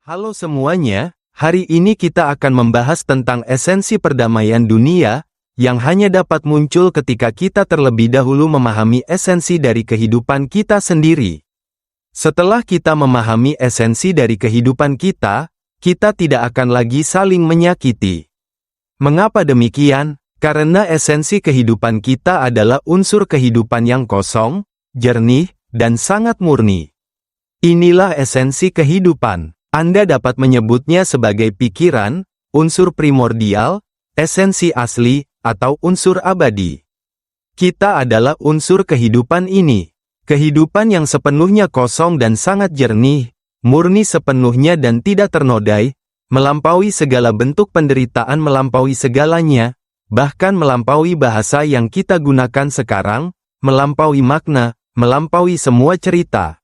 Halo semuanya, hari ini kita akan membahas tentang esensi perdamaian dunia, yang hanya dapat muncul ketika kita terlebih dahulu memahami esensi dari kehidupan kita sendiri. Setelah kita memahami esensi dari kehidupan kita tidak akan lagi saling menyakiti. Mengapa demikian? Karena esensi kehidupan kita adalah unsur kehidupan yang kosong, jernih, dan sangat murni. Inilah esensi kehidupan. Anda dapat menyebutnya sebagai pikiran, unsur primordial, esensi asli, atau unsur abadi. Kita adalah unsur kehidupan ini. Kehidupan yang sepenuhnya kosong dan sangat jernih, murni sepenuhnya dan tidak ternodai, melampaui segala bentuk penderitaan, melampaui segalanya, bahkan melampaui bahasa yang kita gunakan sekarang, melampaui makna, melampaui semua cerita.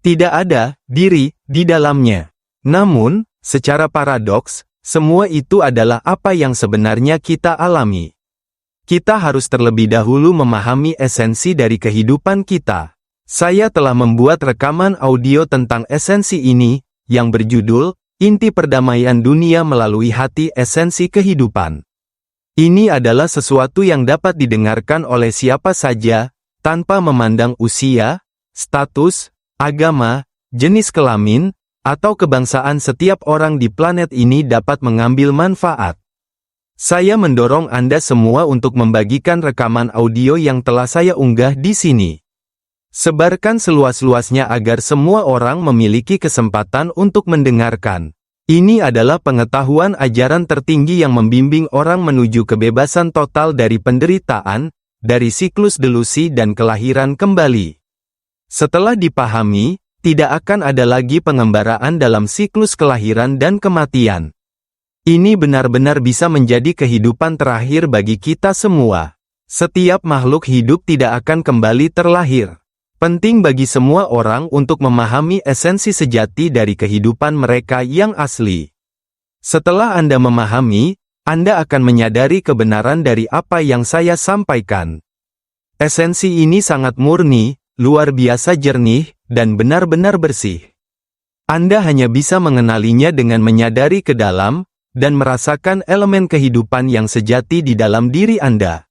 Tidak ada diri di dalamnya. Namun, secara paradoks, semua itu adalah apa yang sebenarnya kita alami. Kita harus terlebih dahulu memahami esensi dari kehidupan kita. Saya telah membuat rekaman audio tentang esensi ini, yang berjudul, Inti Perdamaian Dunia Melalui Hati Esensi Kehidupan. Ini adalah sesuatu yang dapat didengarkan oleh siapa saja, tanpa memandang usia, status, agama, jenis kelamin, atau kebangsaan. Setiap orang di planet ini dapat mengambil manfaat. Saya mendorong Anda semua untuk membagikan rekaman audio yang telah saya unggah di sini. Sebarkan seluas-luasnya agar semua orang memiliki kesempatan untuk mendengarkan. Ini adalah pengetahuan ajaran tertinggi yang membimbing orang menuju kebebasan total dari penderitaan, dari siklus delusi dan kelahiran kembali. Setelah dipahami, tidak akan ada lagi pengembaraan dalam siklus kelahiran dan kematian. Ini benar-benar bisa menjadi kehidupan terakhir bagi kita semua. Setiap makhluk hidup tidak akan kembali terlahir. Penting bagi semua orang untuk memahami esensi sejati dari kehidupan mereka yang asli. Setelah Anda memahami, Anda akan menyadari kebenaran dari apa yang saya sampaikan. Esensi ini sangat murni, luar biasa jernih, dan benar-benar bersih. Anda hanya bisa mengenalinya dengan menyadari ke dalam, dan merasakan elemen kehidupan yang sejati di dalam diri Anda.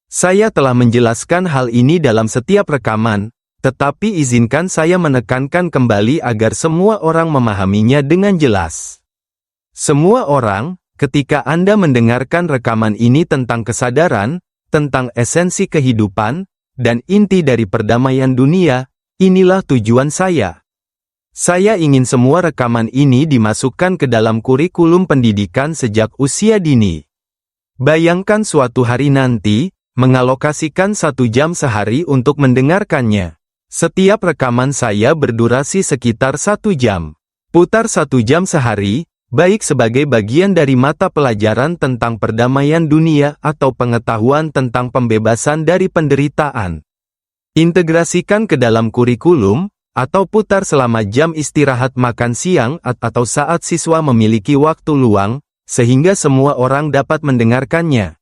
Saya telah menjelaskan hal ini dalam setiap rekaman, tetapi izinkan saya menekankan kembali agar semua orang memahaminya dengan jelas. Semua orang, ketika Anda mendengarkan rekaman ini tentang kesadaran, tentang esensi kehidupan, dan inti dari perdamaian dunia, inilah tujuan saya. Saya ingin semua rekaman ini dimasukkan ke dalam kurikulum pendidikan sejak usia dini. Bayangkan suatu hari nanti, mengalokasikan 1 jam sehari untuk mendengarkannya. Setiap rekaman saya berdurasi sekitar 1 jam. Putar 1 jam sehari, baik sebagai bagian dari mata pelajaran tentang perdamaian dunia atau pengetahuan tentang pembebasan dari penderitaan. Integrasikan ke dalam kurikulum, atau putar selama jam istirahat makan siang atau saat siswa memiliki waktu luang, sehingga semua orang dapat mendengarkannya.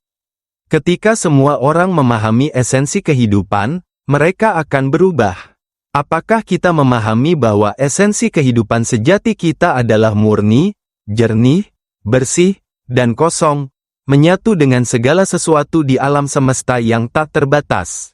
Ketika semua orang memahami esensi kehidupan, mereka akan berubah. Apakah kita memahami bahwa esensi kehidupan sejati kita adalah murni, jernih, bersih, dan kosong, menyatu dengan segala sesuatu di alam semesta yang tak terbatas?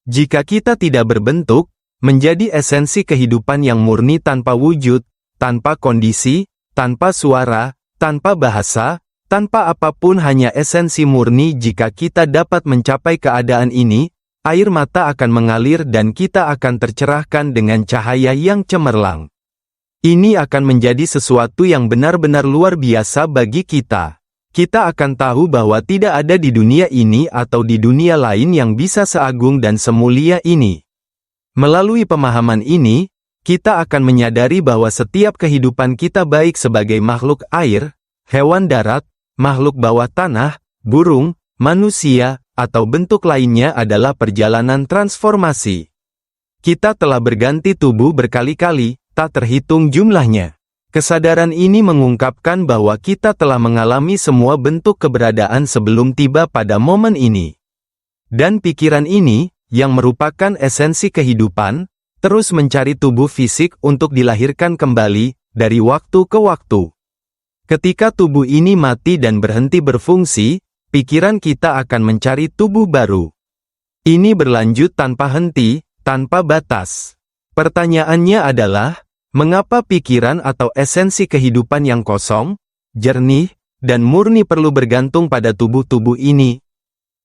Jika kita tidak berbentuk, menjadi esensi kehidupan yang murni tanpa wujud, tanpa kondisi, tanpa suara, tanpa bahasa, tanpa apapun, hanya esensi murni. Jika kita dapat mencapai keadaan ini, air mata akan mengalir dan kita akan tercerahkan dengan cahaya yang cemerlang. Ini akan menjadi sesuatu yang benar-benar luar biasa bagi kita. Kita akan tahu bahwa tidak ada di dunia ini atau di dunia lain yang bisa seagung dan semulia ini. Melalui pemahaman ini, kita akan menyadari bahwa setiap kehidupan kita, baik sebagai makhluk air, hewan darat, makhluk bawah tanah, burung, manusia, atau bentuk lainnya, adalah perjalanan transformasi. Kita telah berganti tubuh berkali-kali, tak terhitung jumlahnya. Kesadaran ini mengungkapkan bahwa kita telah mengalami semua bentuk keberadaan sebelum tiba pada momen ini. Dan pikiran ini, yang merupakan esensi kehidupan, terus mencari tubuh fisik untuk dilahirkan kembali, dari waktu ke waktu. Ketika tubuh ini mati dan berhenti berfungsi, pikiran kita akan mencari tubuh baru. Ini berlanjut tanpa henti, tanpa batas. Pertanyaannya adalah, mengapa pikiran atau esensi kehidupan yang kosong, jernih, dan murni perlu bergantung pada tubuh-tubuh ini?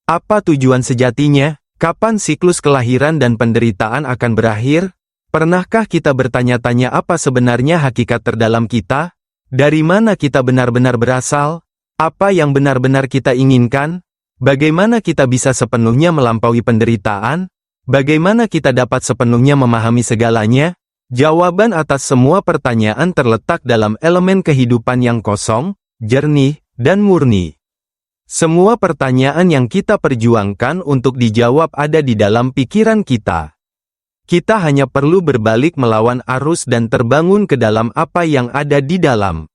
Apa tujuan sejatinya? Kapan siklus kelahiran dan penderitaan akan berakhir? Pernahkah kita bertanya-tanya apa sebenarnya hakikat terdalam kita? Dari mana kita benar-benar berasal? Apa yang benar-benar kita inginkan? Bagaimana kita bisa sepenuhnya melampaui penderitaan? Bagaimana kita dapat sepenuhnya memahami segalanya? Jawaban atas semua pertanyaan terletak dalam elemen kehidupan yang kosong, jernih, dan murni. Semua pertanyaan yang kita perjuangkan untuk dijawab ada di dalam pikiran kita. Kita hanya perlu berbalik melawan arus dan terbangun ke dalam apa yang ada di dalam.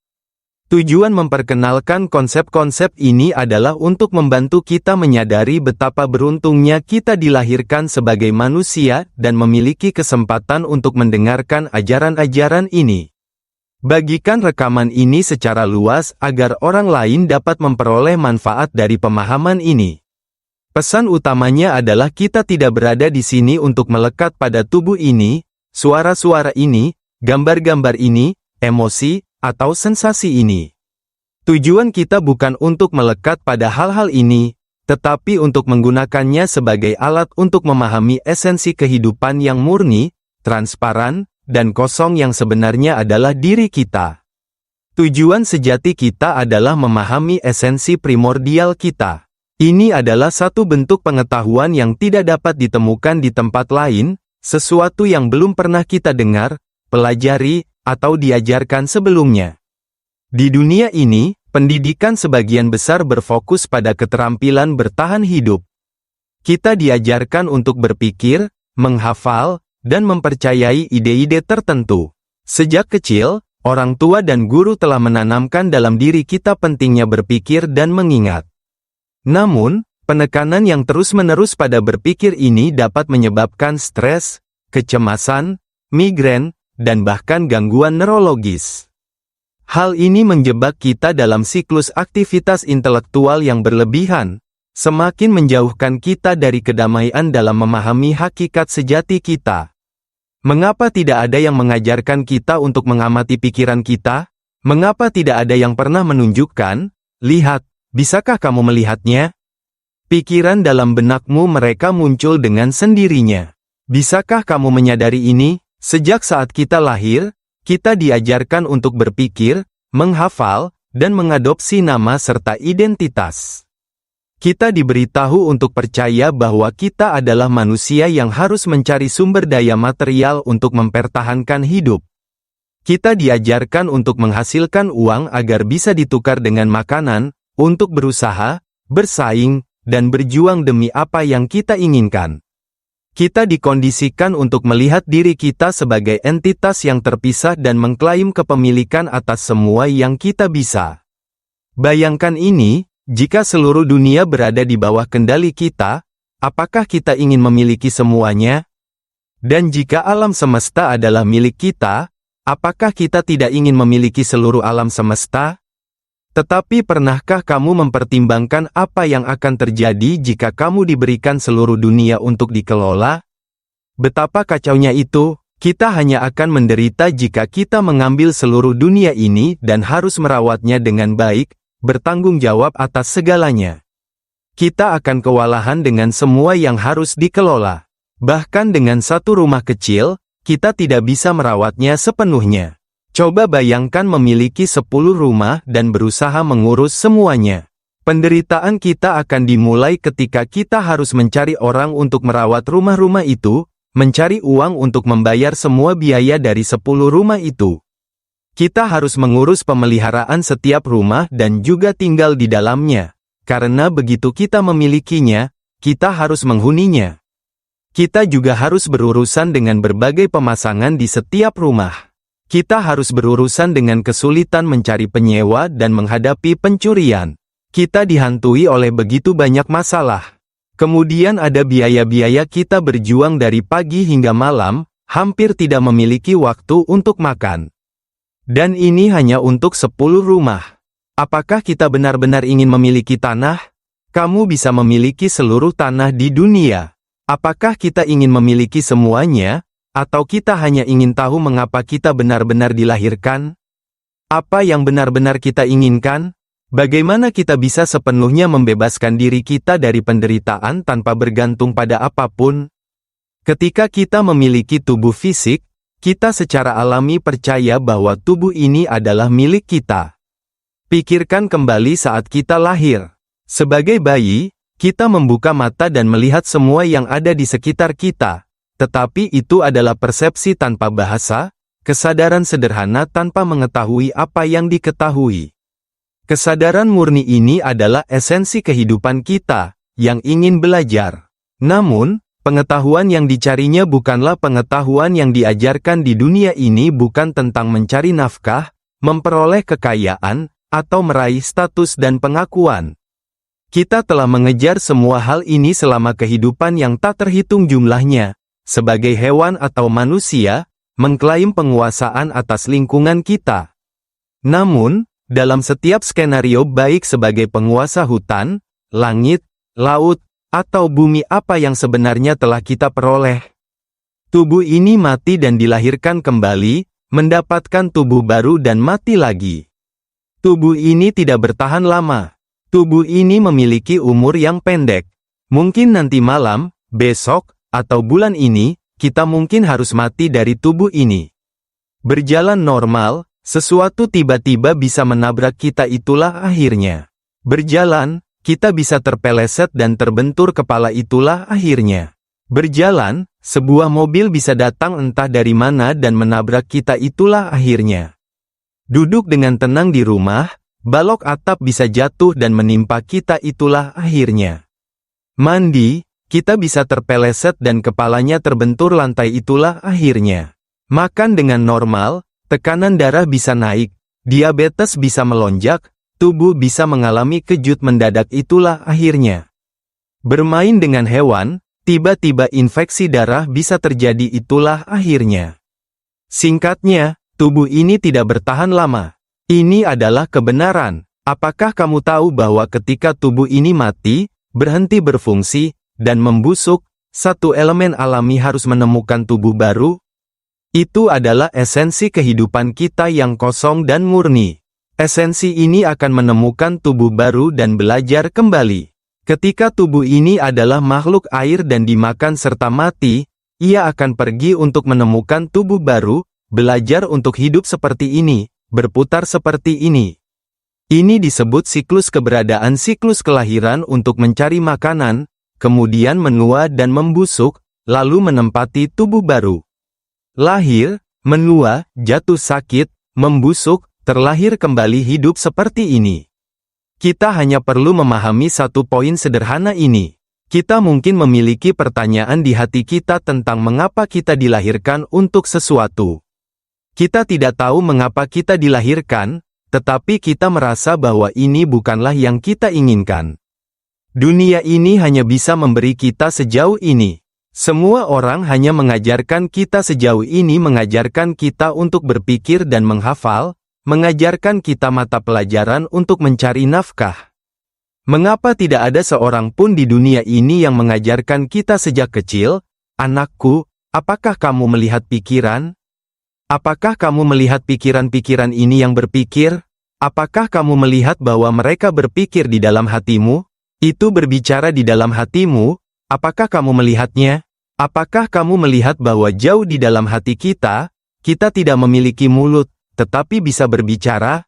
Tujuan memperkenalkan konsep-konsep ini adalah untuk membantu kita menyadari betapa beruntungnya kita dilahirkan sebagai manusia dan memiliki kesempatan untuk mendengarkan ajaran-ajaran ini. Bagikan rekaman ini secara luas agar orang lain dapat memperoleh manfaat dari pemahaman ini. Pesan utamanya adalah kita tidak berada di sini untuk melekat pada tubuh ini, suara-suara ini, gambar-gambar ini, emosi, atau sensasi ini. Tujuan kita bukan untuk melekat pada hal-hal ini, tetapi untuk menggunakannya sebagai alat untuk memahami esensi kehidupan yang murni, transparan, dan kosong yang sebenarnya adalah diri kita. Tujuan sejati kita adalah memahami esensi primordial kita. Ini adalah satu bentuk pengetahuan yang tidak dapat ditemukan di tempat lain, sesuatu yang belum pernah kita dengar, pelajari, atau diajarkan sebelumnya. Di dunia ini, pendidikan sebagian besar berfokus pada keterampilan bertahan hidup. Kita diajarkan untuk berpikir, menghafal, dan mempercayai ide-ide tertentu. Sejak kecil, orang tua dan guru telah menanamkan dalam diri kita pentingnya berpikir dan mengingat. Namun, penekanan yang terus-menerus pada berpikir ini dapat menyebabkan stres, kecemasan, migrain, dan bahkan gangguan neurologis. Hal ini menjebak kita dalam siklus aktivitas intelektual yang berlebihan, semakin menjauhkan kita dari kedamaian dalam memahami hakikat sejati kita. Mengapa tidak ada yang mengajarkan kita untuk mengamati pikiran kita? Mengapa tidak ada yang pernah menunjukkan, lihat, bisakah kamu melihatnya? Pikiran dalam benakmu mereka muncul dengan sendirinya. Bisakah kamu menyadari ini? Sejak saat kita lahir, kita diajarkan untuk berpikir, menghafal, dan mengadopsi nama serta identitas. Kita diberitahu untuk percaya bahwa kita adalah manusia yang harus mencari sumber daya material untuk mempertahankan hidup. Kita diajarkan untuk menghasilkan uang agar bisa ditukar dengan makanan, untuk berusaha, bersaing, dan berjuang demi apa yang kita inginkan. Kita dikondisikan untuk melihat diri kita sebagai entitas yang terpisah dan mengklaim kepemilikan atas semua yang kita bisa. Bayangkan ini, jika seluruh dunia berada di bawah kendali kita, apakah kita ingin memiliki semuanya? Dan jika alam semesta adalah milik kita, apakah kita tidak ingin memiliki seluruh alam semesta? Tetapi pernahkah kamu mempertimbangkan apa yang akan terjadi jika kamu diberikan seluruh dunia untuk dikelola? Betapa kacaunya itu, kita hanya akan menderita jika kita mengambil seluruh dunia ini dan harus merawatnya dengan baik, bertanggung jawab atas segalanya. Kita akan kewalahan dengan semua yang harus dikelola. Bahkan dengan satu rumah kecil, kita tidak bisa merawatnya sepenuhnya. Coba bayangkan memiliki 10 rumah dan berusaha mengurus semuanya. Penderitaan kita akan dimulai ketika kita harus mencari orang untuk merawat rumah-rumah itu, mencari uang untuk membayar semua biaya dari 10 rumah itu. Kita harus mengurus pemeliharaan setiap rumah dan juga tinggal di dalamnya. Karena begitu kita memilikinya, kita harus menghuninya. Kita juga harus berurusan dengan berbagai pemasangan di setiap rumah. Kita harus berurusan dengan kesulitan mencari penyewa dan menghadapi pencurian. Kita dihantui oleh begitu banyak masalah. Kemudian ada biaya-biaya kita berjuang dari pagi hingga malam, hampir tidak memiliki waktu untuk makan. Dan ini hanya untuk 10 rumah. Apakah kita benar-benar ingin memiliki tanah? Kamu bisa memiliki seluruh tanah di dunia. Apakah kita ingin memiliki semuanya? Atau kita hanya ingin tahu mengapa kita benar-benar dilahirkan? Apa yang benar-benar kita inginkan? Bagaimana kita bisa sepenuhnya membebaskan diri kita dari penderitaan tanpa bergantung pada apapun? Ketika kita memiliki tubuh fisik, kita secara alami percaya bahwa tubuh ini adalah milik kita. Pikirkan kembali saat kita lahir. Sebagai bayi, kita membuka mata dan melihat semua yang ada di sekitar kita. Tetapi itu adalah persepsi tanpa bahasa, kesadaran sederhana tanpa mengetahui apa yang diketahui. Kesadaran murni ini adalah esensi kehidupan kita, yang ingin belajar. Namun, pengetahuan yang dicarinya bukanlah pengetahuan yang diajarkan di dunia ini, bukan tentang mencari nafkah, memperoleh kekayaan, atau meraih status dan pengakuan. Kita telah mengejar semua hal ini selama kehidupan yang tak terhitung jumlahnya. Sebagai hewan atau manusia, mengklaim penguasaan atas lingkungan kita. Namun, dalam setiap skenario, baik sebagai penguasa hutan, langit, laut, atau bumi, apa yang sebenarnya telah kita peroleh? Tubuh ini mati dan dilahirkan kembali, mendapatkan tubuh baru dan mati lagi. Tubuh ini tidak bertahan lama. Tubuh ini memiliki umur yang pendek. Mungkin nanti malam, besok, atau bulan ini, kita mungkin harus mati dari tubuh ini. Berjalan normal, sesuatu tiba-tiba bisa menabrak kita, itulah akhirnya. Berjalan, kita bisa terpeleset dan terbentur kepala, itulah akhirnya. Berjalan, sebuah mobil bisa datang entah dari mana dan menabrak kita, itulah akhirnya. Duduk dengan tenang di rumah, balok atap bisa jatuh dan menimpa kita, itulah akhirnya. Mandi, kita bisa terpeleset dan kepalanya terbentur lantai, itulah akhirnya. Makan dengan normal, tekanan darah bisa naik, diabetes bisa melonjak, tubuh bisa mengalami kejut mendadak, itulah akhirnya. Bermain dengan hewan, tiba-tiba infeksi darah bisa terjadi, itulah akhirnya. Singkatnya, tubuh ini tidak bertahan lama. Ini adalah kebenaran. Apakah kamu tahu bahwa ketika tubuh ini mati, berhenti berfungsi, dan membusuk, satu elemen alami harus menemukan tubuh baru? Itu adalah esensi kehidupan kita yang kosong dan murni. Esensi ini akan menemukan tubuh baru dan belajar kembali. Ketika tubuh ini adalah makhluk air dan dimakan serta mati, ia akan pergi untuk menemukan tubuh baru, belajar untuk hidup seperti ini, berputar seperti ini. Ini disebut siklus keberadaan, siklus kelahiran untuk mencari makanan, kemudian menua dan membusuk, lalu menempati tubuh baru. Lahir, menua, jatuh sakit, membusuk, terlahir kembali, hidup seperti ini. Kita hanya perlu memahami satu poin sederhana ini. Kita mungkin memiliki pertanyaan di hati kita tentang mengapa kita dilahirkan untuk sesuatu. Kita tidak tahu mengapa kita dilahirkan, tetapi kita merasa bahwa ini bukanlah yang kita inginkan. Dunia ini hanya bisa memberi kita sejauh ini. Semua orang hanya mengajarkan kita sejauh ini, mengajarkan kita untuk berpikir dan menghafal, mengajarkan kita mata pelajaran untuk mencari nafkah. Mengapa tidak ada seorang pun di dunia ini yang mengajarkan kita sejak kecil? Anakku, apakah kamu melihat pikiran? Apakah kamu melihat pikiran-pikiran ini yang berpikir? Apakah kamu melihat bahwa mereka berpikir di dalam hatimu? Itu berbicara di dalam hatimu. Apakah kamu melihatnya? Apakah kamu melihat bahwa jauh di dalam hati kita, kita tidak memiliki mulut, tetapi bisa berbicara?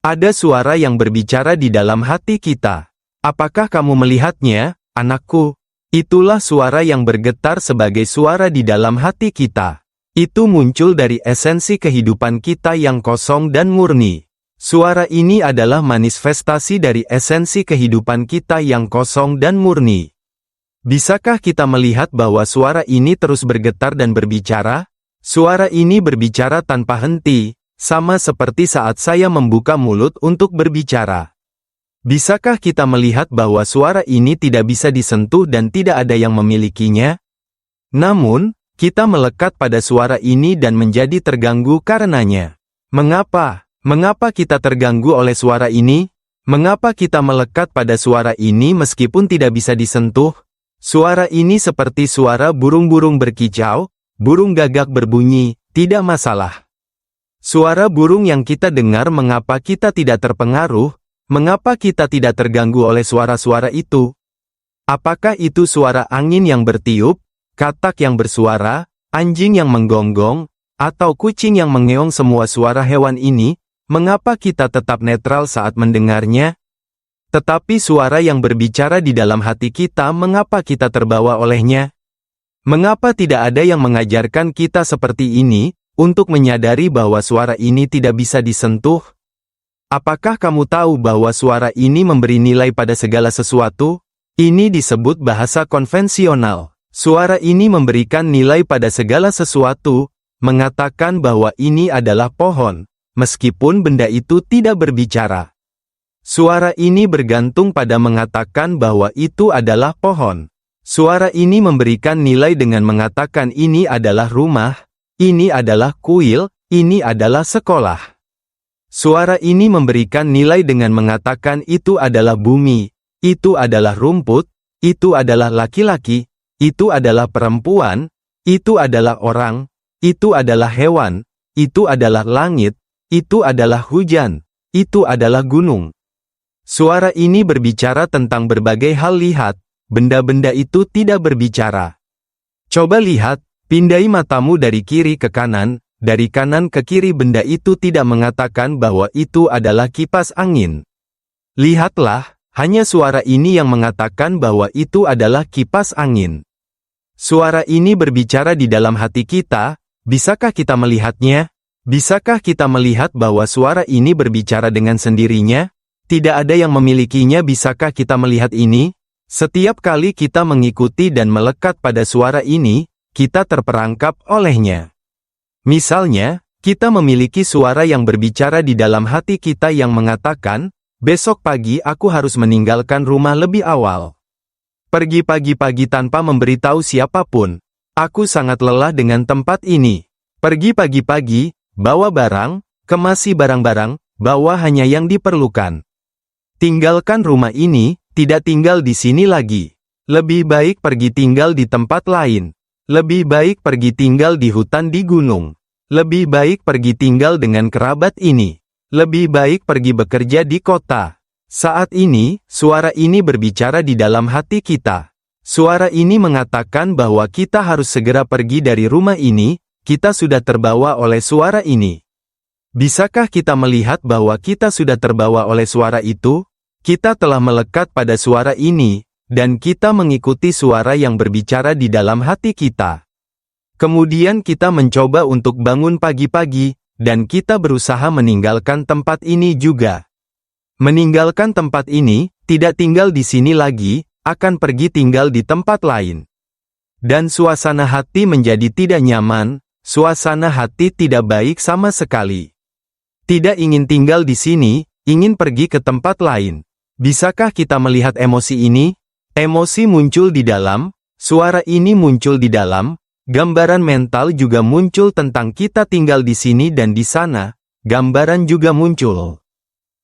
Ada suara yang berbicara di dalam hati kita. Apakah kamu melihatnya, anakku? Itulah suara yang bergetar sebagai suara di dalam hati kita. Itu muncul dari esensi kehidupan kita yang kosong dan murni. Suara ini adalah manifestasi dari esensi kehidupan kita yang kosong dan murni. Bisakah kita melihat bahwa suara ini terus bergetar dan berbicara? Suara ini berbicara tanpa henti, sama seperti saat saya membuka mulut untuk berbicara. Bisakah kita melihat bahwa suara ini tidak bisa disentuh dan tidak ada yang memilikinya? Namun, kita melekat pada suara ini dan menjadi terganggu karenanya. Mengapa? Mengapa kita terganggu oleh suara ini? Mengapa kita melekat pada suara ini meskipun tidak bisa disentuh? Suara ini seperti suara burung-burung berkicau, burung gagak berbunyi, tidak masalah. Suara burung yang kita dengar, mengapa kita tidak terpengaruh? Mengapa kita tidak terganggu oleh suara-suara itu? Apakah itu suara angin yang bertiup, katak yang bersuara, anjing yang menggonggong, atau kucing yang mengeong? Semua suara hewan ini, mengapa kita tetap netral saat mendengarnya? Tetapi suara yang berbicara di dalam hati kita, mengapa kita terbawa olehnya? Mengapa tidak ada yang mengajarkan kita seperti ini, untuk menyadari bahwa suara ini tidak bisa disentuh? Apakah kamu tahu bahwa suara ini memberi nilai pada segala sesuatu? Ini disebut bahasa konvensional. Suara ini memberikan nilai pada segala sesuatu, mengatakan bahwa ini adalah pohon, meskipun benda itu tidak berbicara. Suara ini bergantung pada mengatakan bahwa itu adalah pohon. Suara ini memberikan nilai dengan mengatakan ini adalah rumah, ini adalah kuil, ini adalah sekolah. Suara ini memberikan nilai dengan mengatakan itu adalah bumi, itu adalah rumput, itu adalah laki-laki, itu adalah perempuan, itu adalah orang, itu adalah hewan, itu adalah langit, itu adalah hujan, itu adalah gunung. Suara ini berbicara tentang berbagai hal. Lihat, benda-benda itu tidak berbicara. Coba lihat, pindai matamu dari kiri ke kanan, dari kanan ke kiri. Benda itu tidak mengatakan bahwa itu adalah kipas angin. Lihatlah, hanya suara ini yang mengatakan bahwa itu adalah kipas angin. Suara ini berbicara di dalam hati kita. Bisakah kita melihatnya? Bisakah kita melihat bahwa suara ini berbicara dengan sendirinya? Tidak ada yang memilikinya. Bisakah kita melihat ini? Setiap kali kita mengikuti dan melekat pada suara ini, kita terperangkap olehnya. Misalnya, kita memiliki suara yang berbicara di dalam hati kita yang mengatakan, besok pagi aku harus meninggalkan rumah lebih awal. Pergi pagi-pagi tanpa memberitahu siapapun. Aku sangat lelah dengan tempat ini. Pergi pagi-pagi, bawa barang, kemasi barang-barang, bawa hanya yang diperlukan. Tinggalkan rumah ini, tidak tinggal di sini lagi. Lebih baik pergi tinggal di tempat lain. Lebih baik pergi tinggal di hutan di gunung. Lebih baik pergi tinggal dengan kerabat ini. Lebih baik pergi bekerja di kota. Saat ini, suara ini berbicara di dalam hati kita. Suara ini mengatakan bahwa kita harus segera pergi dari rumah ini, kita sudah terbawa oleh suara ini. Bisakah kita melihat bahwa kita sudah terbawa oleh suara itu? Kita telah melekat pada suara ini, dan kita mengikuti suara yang berbicara di dalam hati kita. Kemudian kita mencoba untuk bangun pagi-pagi, dan kita berusaha meninggalkan tempat ini juga. Meninggalkan tempat ini, tidak tinggal di sini lagi, akan pergi tinggal di tempat lain. Dan suasana hati menjadi tidak nyaman, suasana hati tidak baik sama sekali. Tidak ingin tinggal di sini, ingin pergi ke tempat lain. Bisakah kita melihat emosi ini? Emosi muncul di dalam, suara ini muncul di dalam, gambaran mental juga muncul tentang kita tinggal di sini dan di sana, gambaran juga muncul.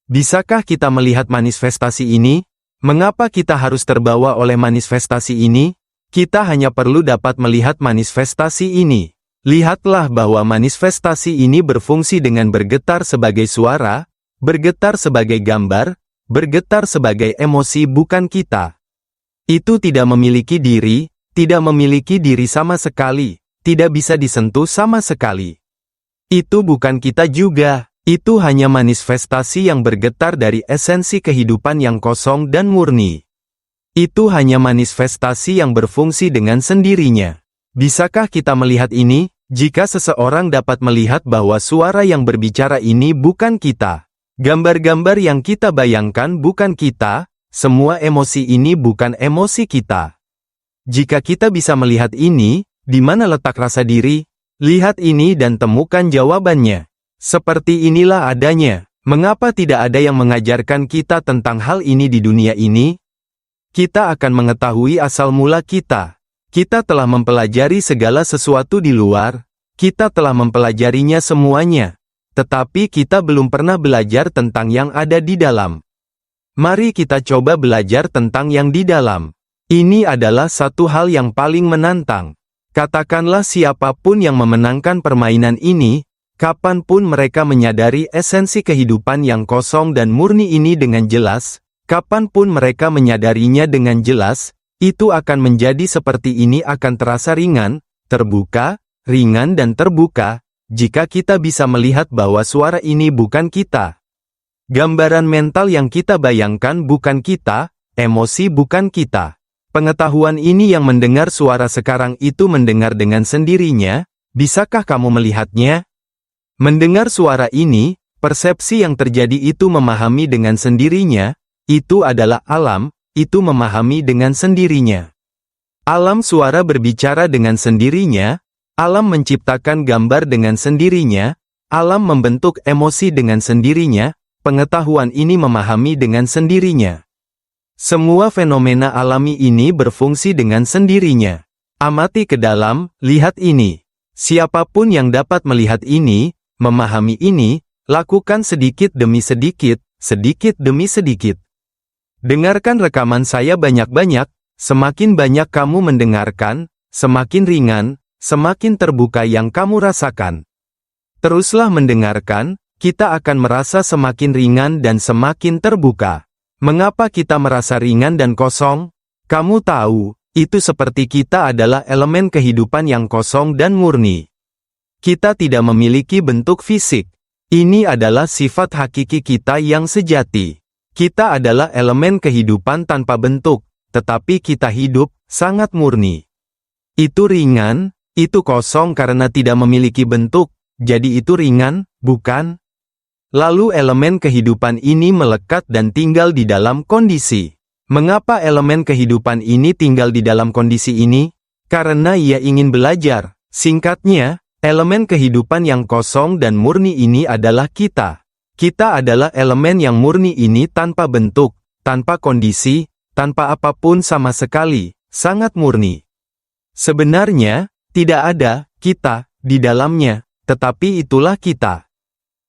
Bisakah kita melihat manifestasi ini? Mengapa kita harus terbawa oleh manifestasi ini? Kita hanya perlu dapat melihat manifestasi ini. Lihatlah bahwa manifestasi ini berfungsi dengan bergetar sebagai suara, bergetar sebagai gambar, bergetar sebagai emosi, bukan kita. Itu tidak memiliki diri, tidak memiliki diri sama sekali, tidak bisa disentuh sama sekali. Itu bukan kita juga. Itu hanya manifestasi yang bergetar dari esensi kehidupan yang kosong dan murni. Itu hanya manifestasi yang berfungsi dengan sendirinya. Bisakah kita melihat ini? Jika seseorang dapat melihat bahwa suara yang berbicara ini bukan kita, gambar-gambar yang kita bayangkan bukan kita, semua emosi ini bukan emosi kita. Jika kita bisa melihat ini, di mana letak rasa diri? Lihat ini dan temukan jawabannya. Seperti inilah adanya. Mengapa tidak ada yang mengajarkan kita tentang hal ini di dunia ini? Kita akan mengetahui asal mula kita. Kita telah mempelajari segala sesuatu di luar. Kita telah mempelajarinya semuanya. tetapi kita belum pernah belajar tentang yang ada di dalam. Mari kita coba belajar tentang yang di dalam. Ini adalah satu hal yang paling menantang. Katakanlah siapapun yang memenangkan permainan ini, kapanpun mereka menyadari esensi kehidupan yang kosong dan murni ini dengan jelas, kapanpun mereka menyadarinya dengan jelas, itu akan menjadi seperti ini, akan terasa ringan, terbuka, ringan dan terbuka, jika kita bisa melihat bahwa suara ini bukan kita. Gambaran mental yang kita bayangkan bukan kita, emosi bukan kita. Pengetahuan ini yang mendengar suara sekarang itu mendengar dengan sendirinya, bisakah kamu melihatnya? Mendengar suara ini, persepsi yang terjadi itu memahami dengan sendirinya, itu adalah alam, itu memahami dengan sendirinya. Alam suara berbicara dengan sendirinya, alam menciptakan gambar dengan sendirinya, alam membentuk emosi dengan sendirinya, pengetahuan ini memahami dengan sendirinya. Semua fenomena alami ini berfungsi dengan sendirinya. Amati ke dalam, lihat ini. Siapapun yang dapat melihat ini, memahami ini, lakukan sedikit demi sedikit, sedikit demi sedikit. Dengarkan rekaman saya banyak-banyak, semakin banyak kamu mendengarkan, semakin ringan, semakin terbuka yang kamu rasakan. Teruslah mendengarkan, kita akan merasa semakin ringan dan semakin terbuka. Mengapa kita merasa ringan dan kosong? Kamu tahu, itu seperti kita adalah elemen kehidupan yang kosong dan murni. Kita tidak memiliki bentuk fisik. Ini adalah sifat hakiki kita yang sejati. Kita adalah elemen kehidupan tanpa bentuk, tetapi kita hidup sangat murni. Itu ringan, itu kosong karena tidak memiliki bentuk, jadi itu ringan, bukan? Lalu elemen kehidupan ini melekat dan tinggal di dalam kondisi. Mengapa elemen kehidupan ini tinggal di dalam kondisi ini? Karena ia ingin belajar. Singkatnya, elemen kehidupan yang kosong dan murni ini adalah kita. Kita adalah elemen yang murni ini tanpa bentuk, tanpa kondisi, tanpa apapun sama sekali, sangat murni. Sebenarnya, tidak ada kita di dalamnya, tetapi itulah kita.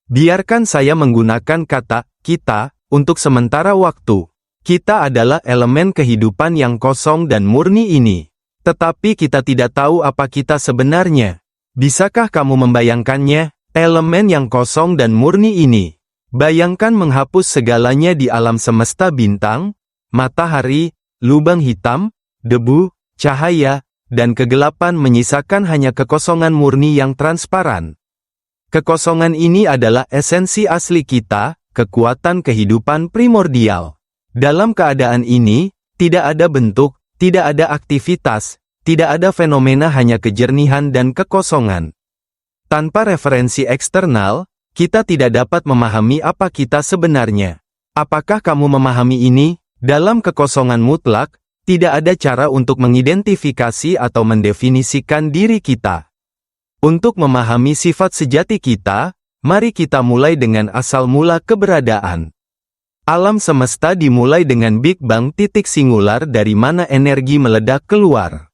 Biarkan saya menggunakan kata kita untuk sementara waktu. Kita adalah elemen kehidupan yang kosong dan murni ini. Tetapi kita tidak tahu apa kita sebenarnya. Bisakah kamu membayangkannya? Elemen yang kosong dan murni ini. Bayangkan menghapus segalanya di alam semesta, bintang, matahari, lubang hitam, debu, cahaya, dan kegelapan, menyisakan hanya kekosongan murni yang transparan. Kekosongan ini adalah esensi asli kita, kekuatan kehidupan primordial. Dalam keadaan ini, tidak ada bentuk, tidak ada aktivitas, tidak ada fenomena, hanya kejernihan dan kekosongan. Tanpa referensi eksternal, kita tidak dapat memahami apa kita sebenarnya. Apakah kamu memahami ini? Dalam kekosongan mutlak, tidak ada cara untuk mengidentifikasi atau mendefinisikan diri kita. Untuk memahami sifat sejati kita, mari kita mulai dengan asal mula keberadaan. Alam semesta dimulai dengan Big Bang, titik singular dari mana energi meledak keluar.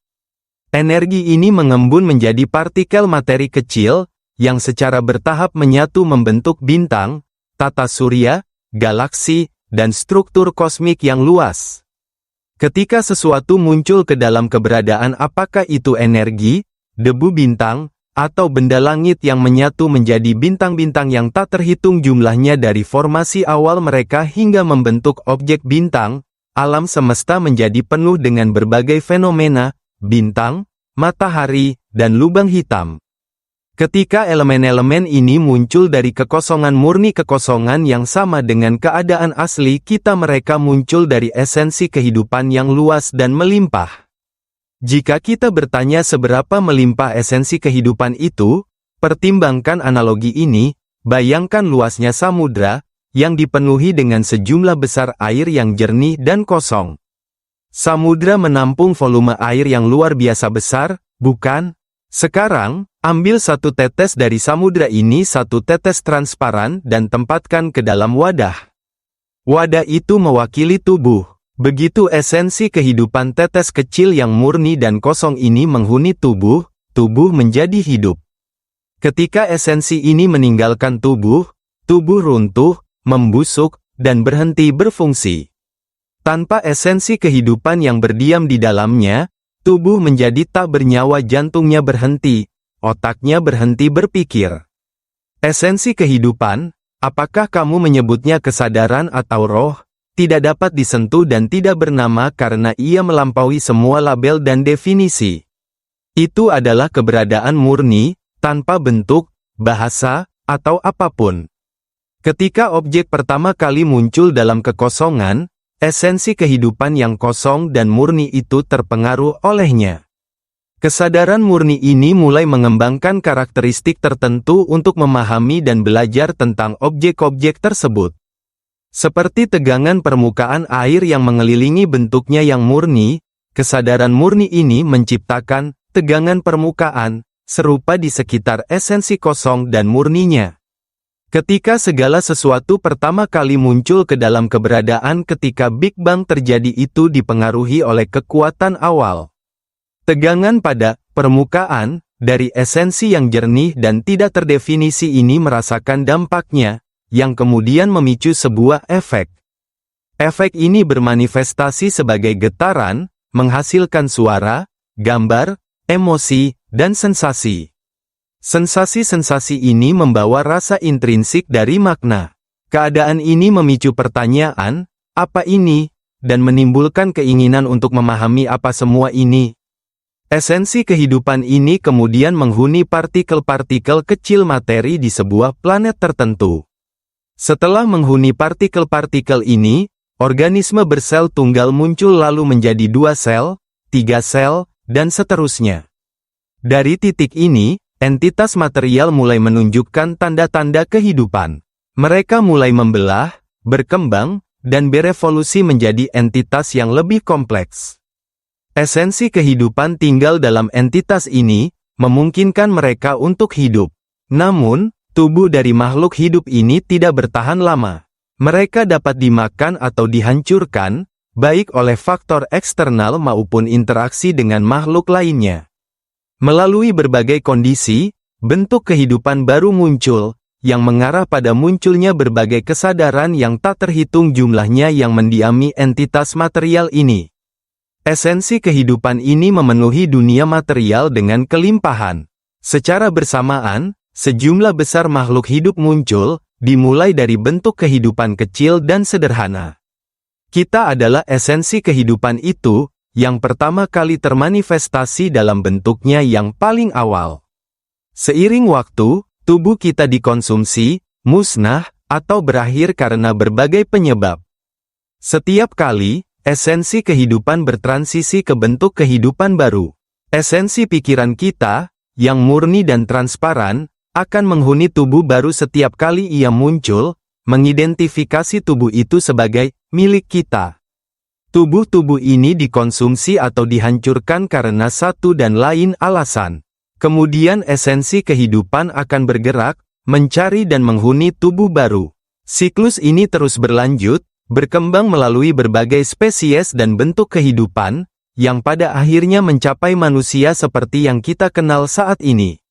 Energi ini mengembun menjadi partikel materi kecil, yang secara bertahap menyatu membentuk bintang, tata surya, galaksi, dan struktur kosmik yang luas. Ketika sesuatu muncul ke dalam keberadaan, apakah itu energi, debu bintang, atau benda langit yang menyatu menjadi bintang-bintang yang tak terhitung jumlahnya dari formasi awal mereka hingga membentuk objek bintang, alam semesta menjadi penuh dengan berbagai fenomena, bintang, matahari, dan lubang hitam. Ketika elemen-elemen ini muncul dari kekosongan murni, kekosongan yang sama dengan keadaan asli kita, mereka muncul dari esensi kehidupan yang luas dan melimpah. Jika kita bertanya seberapa melimpah esensi kehidupan itu, pertimbangkan analogi ini, bayangkan luasnya samudra, yang dipenuhi dengan sejumlah besar air yang jernih dan kosong. Samudra menampung volume air yang luar biasa besar, bukan? Sekarang, ambil satu tetes dari samudra ini, satu tetes transparan, dan tempatkan ke dalam wadah. Wadah itu mewakili tubuh. Begitu esensi kehidupan tetes kecil yang murni dan kosong ini menghuni tubuh, tubuh menjadi hidup. Ketika esensi ini meninggalkan tubuh, tubuh runtuh, membusuk, dan berhenti berfungsi. Tanpa esensi kehidupan yang berdiam di dalamnya, tubuh menjadi tak bernyawa, jantungnya berhenti, otaknya berhenti berpikir. Esensi kehidupan, apakah kamu menyebutnya kesadaran atau roh, tidak dapat disentuh dan tidak bernama karena ia melampaui semua label dan definisi. Itu adalah keberadaan murni, tanpa bentuk, bahasa, atau apapun. Ketika objek pertama kali muncul dalam kekosongan, esensi kehidupan yang kosong dan murni itu terpengaruh olehnya. Kesadaran murni ini mulai mengembangkan karakteristik tertentu untuk memahami dan belajar tentang objek-objek tersebut. Seperti tegangan permukaan air yang mengelilingi bentuknya yang murni, kesadaran murni ini menciptakan tegangan permukaan serupa di sekitar esensi kosong dan murninya. Ketika segala sesuatu pertama kali muncul ke dalam keberadaan ketika Big Bang terjadi, itu dipengaruhi oleh kekuatan awal. Tegangan pada permukaan dari esensi yang jernih dan tidak terdefinisi ini merasakan dampaknya, yang kemudian memicu sebuah efek. Efek ini bermanifestasi sebagai getaran, menghasilkan suara, gambar, emosi, dan sensasi. Sensasi-sensasi ini membawa rasa intrinsik dari makna. Keadaan ini memicu pertanyaan, apa ini? Dan menimbulkan keinginan untuk memahami apa semua ini. Esensi kehidupan ini kemudian menghuni partikel-partikel kecil materi di sebuah planet tertentu. Setelah menghuni partikel-partikel ini, organisme bersel tunggal muncul lalu menjadi 2 sel, 3 sel, dan seterusnya. Dari titik ini, entitas material mulai menunjukkan tanda-tanda kehidupan. Mereka mulai membelah, berkembang, dan berevolusi menjadi entitas yang lebih kompleks. Esensi kehidupan tinggal dalam entitas ini, memungkinkan mereka untuk hidup. Namun, tubuh dari makhluk hidup ini tidak bertahan lama. Mereka dapat dimakan atau dihancurkan, baik oleh faktor eksternal maupun interaksi dengan makhluk lainnya. Melalui berbagai kondisi, bentuk kehidupan baru muncul, yang mengarah pada munculnya berbagai kesadaran yang tak terhitung jumlahnya yang mendiami entitas material ini. Esensi kehidupan ini memenuhi dunia material dengan kelimpahan. Secara bersamaan, sejumlah besar makhluk hidup muncul, dimulai dari bentuk kehidupan kecil dan sederhana. Kita adalah esensi kehidupan itu, yang pertama kali termanifestasi dalam bentuknya yang paling awal. Seiring waktu, tubuh kita dikonsumsi, musnah, atau berakhir karena berbagai penyebab. Setiap kali, esensi kehidupan bertransisi ke bentuk kehidupan baru. Esensi pikiran kita, yang murni dan transparan, akan menghuni tubuh baru setiap kali ia muncul, mengidentifikasi tubuh itu sebagai milik kita. Tubuh-tubuh ini dikonsumsi atau dihancurkan karena satu dan lain alasan. Kemudian esensi kehidupan akan bergerak, mencari dan menghuni tubuh baru. Siklus ini terus berlanjut, berkembang melalui berbagai spesies dan bentuk kehidupan, yang pada akhirnya mencapai manusia seperti yang kita kenal saat ini.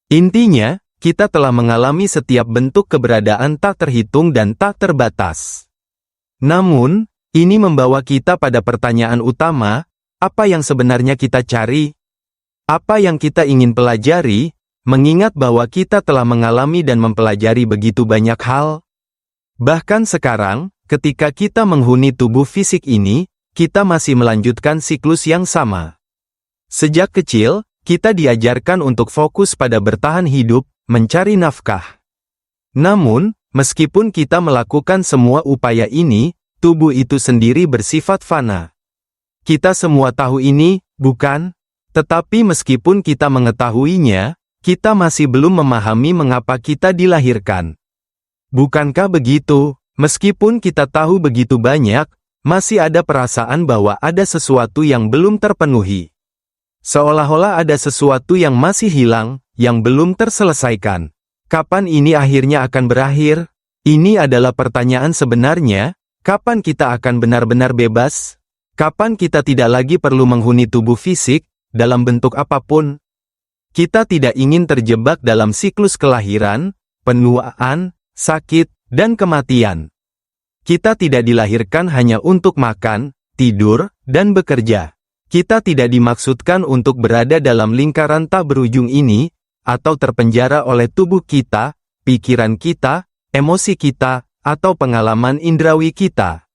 Intinya, kita telah mengalami setiap bentuk keberadaan tak terhitung dan tak terbatas. Namun, ini membawa kita pada pertanyaan utama, apa yang sebenarnya kita cari? Apa yang kita ingin pelajari, mengingat bahwa kita telah mengalami dan mempelajari begitu banyak hal? Bahkan sekarang, ketika kita menghuni tubuh fisik ini, kita masih melanjutkan siklus yang sama. Sejak kecil, kita diajarkan untuk fokus pada bertahan hidup, mencari nafkah. Namun, meskipun kita melakukan semua upaya ini, tubuh itu sendiri bersifat fana. Kita semua tahu ini, bukan? Tetapi meskipun kita mengetahuinya, kita masih belum memahami mengapa kita dilahirkan. Bukankah begitu? Meskipun kita tahu begitu banyak, masih ada perasaan bahwa ada sesuatu yang belum terpenuhi. Seolah-olah ada sesuatu yang masih hilang, yang belum terselesaikan. Kapan ini akhirnya akan berakhir? Ini adalah pertanyaan sebenarnya. Kapan kita akan benar-benar bebas? Kapan kita tidak lagi perlu menghuni tubuh fisik, dalam bentuk apapun? Kita tidak ingin terjebak dalam siklus kelahiran, penuaan, sakit, dan kematian. Kita tidak dilahirkan hanya untuk makan, tidur, dan bekerja. Kita tidak dimaksudkan untuk berada dalam lingkaran tak berujung ini, atau terpenjara oleh tubuh kita, pikiran kita, emosi kita, atau pengalaman indrawi kita.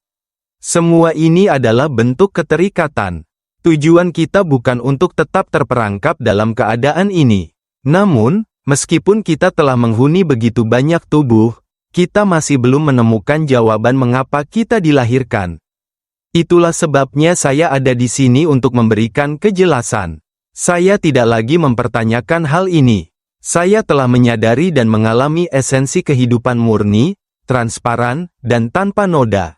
Semua ini adalah bentuk keterikatan. Tujuan kita bukan untuk tetap terperangkap dalam keadaan ini. Namun, meskipun kita telah menghuni begitu banyak tubuh, kita masih belum menemukan jawaban mengapa kita dilahirkan. Itulah sebabnya saya ada di sini untuk memberikan kejelasan. Saya tidak lagi mempertanyakan hal ini. Saya telah menyadari dan mengalami esensi kehidupan murni, transparan, dan tanpa noda.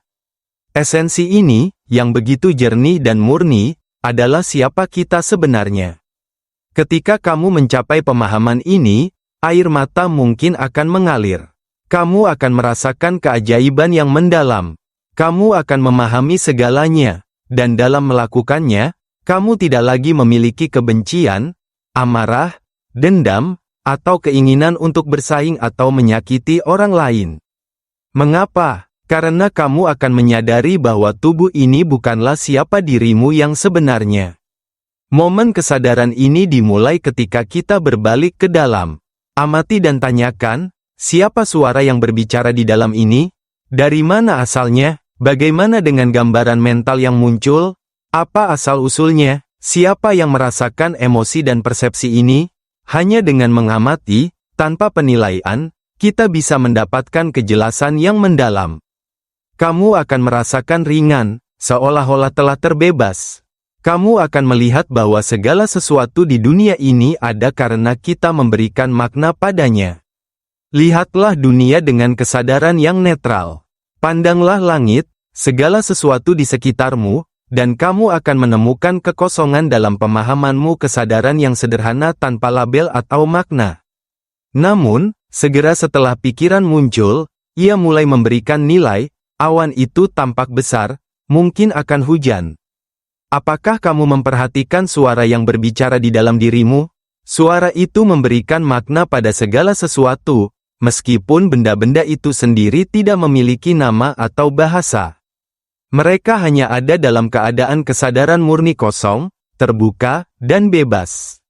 Esensi ini, yang begitu jernih dan murni, adalah siapa kita sebenarnya. Ketika kamu mencapai pemahaman ini, air mata mungkin akan mengalir. Kamu akan merasakan keajaiban yang mendalam. Kamu akan memahami segalanya, dan dalam melakukannya, kamu tidak lagi memiliki kebencian, amarah, dendam, atau keinginan untuk bersaing atau menyakiti orang lain. Mengapa? Karena kamu akan menyadari bahwa tubuh ini bukanlah siapa dirimu yang sebenarnya. Momen kesadaran ini dimulai ketika kita berbalik ke dalam. Amati dan tanyakan, siapa suara yang berbicara di dalam ini? Dari mana asalnya? Bagaimana dengan gambaran mental yang muncul? Apa asal-usulnya? Siapa yang merasakan emosi dan persepsi ini? Hanya dengan mengamati, tanpa penilaian, kita bisa mendapatkan kejelasan yang mendalam. Kamu akan merasakan ringan, seolah-olah telah terbebas. Kamu akan melihat bahwa segala sesuatu di dunia ini ada karena kita memberikan makna padanya. Lihatlah dunia dengan kesadaran yang netral. Pandanglah langit, segala sesuatu di sekitarmu, dan kamu akan menemukan kekosongan dalam pemahamanmu kesadaran yang sederhana tanpa label atau makna. Namun, segera setelah pikiran muncul, ia mulai memberikan nilai. Awan itu tampak besar, mungkin akan hujan. Apakah kamu memperhatikan suara yang berbicara di dalam dirimu? Suara itu memberikan makna pada segala sesuatu, meskipun benda-benda itu sendiri tidak memiliki nama atau bahasa. Mereka hanya ada dalam keadaan kesadaran murni kosong, terbuka, dan bebas.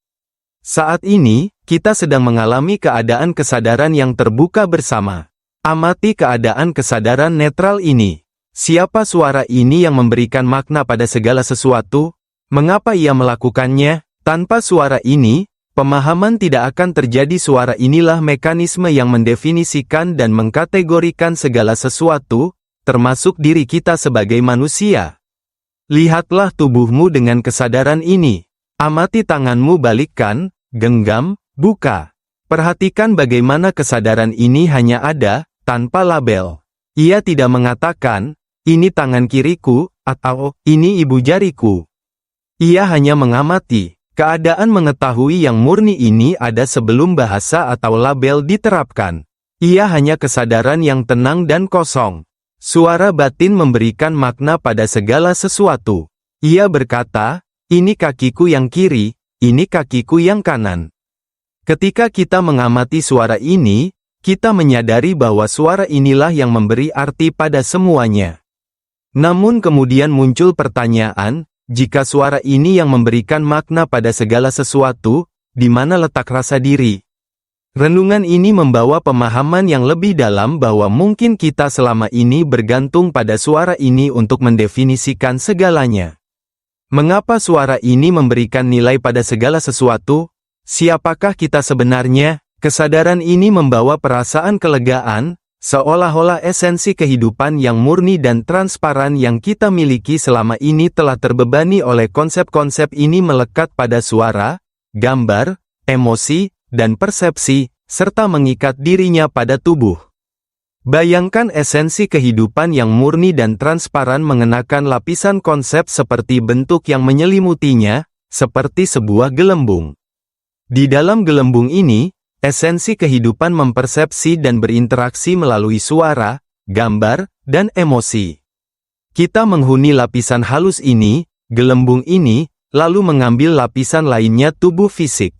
Saat ini, kita sedang mengalami keadaan kesadaran yang terbuka bersama. Amati keadaan kesadaran netral ini. Siapa suara ini yang memberikan makna pada segala sesuatu? Mengapa ia melakukannya? Tanpa suara ini, pemahaman tidak akan terjadi. Suara inilah mekanisme yang mendefinisikan dan mengkategorikan segala sesuatu, termasuk diri kita sebagai manusia. Lihatlah tubuhmu dengan kesadaran ini. Amati tanganmu, balikkan, genggam, buka. Perhatikan bagaimana kesadaran ini hanya ada, tanpa label. Ia tidak mengatakan, ini tangan kiriku, atau, ini ibu jariku. Ia hanya mengamati. Keadaan mengetahui yang murni ini ada sebelum bahasa atau label diterapkan. Ia hanya kesadaran yang tenang dan kosong. Suara batin memberikan makna pada segala sesuatu. Ia berkata, ini kakiku yang kiri, ini kakiku yang kanan. Ketika kita mengamati suara ini, kita menyadari bahwa suara inilah yang memberi arti pada semuanya. Namun kemudian muncul pertanyaan, jika suara ini yang memberikan makna pada segala sesuatu, di mana letak rasa diri? Renungan ini membawa pemahaman yang lebih dalam bahwa mungkin kita selama ini bergantung pada suara ini untuk mendefinisikan segalanya. Mengapa suara ini memberikan nilai pada segala sesuatu? Siapakah kita sebenarnya? Kesadaran ini membawa perasaan kelegaan, seolah-olah esensi kehidupan yang murni dan transparan yang kita miliki selama ini telah terbebani oleh konsep-konsep ini melekat pada suara, gambar, emosi, dan persepsi, serta mengikat dirinya pada tubuh. Bayangkan esensi kehidupan yang murni dan transparan mengenakan lapisan konsep seperti bentuk yang menyelimutinya, seperti sebuah gelembung. Di dalam gelembung ini, esensi kehidupan mempersepsi dan berinteraksi melalui suara, gambar, dan emosi. Kita menghuni lapisan halus ini, gelembung ini, lalu mengambil lapisan lainnya tubuh fisik.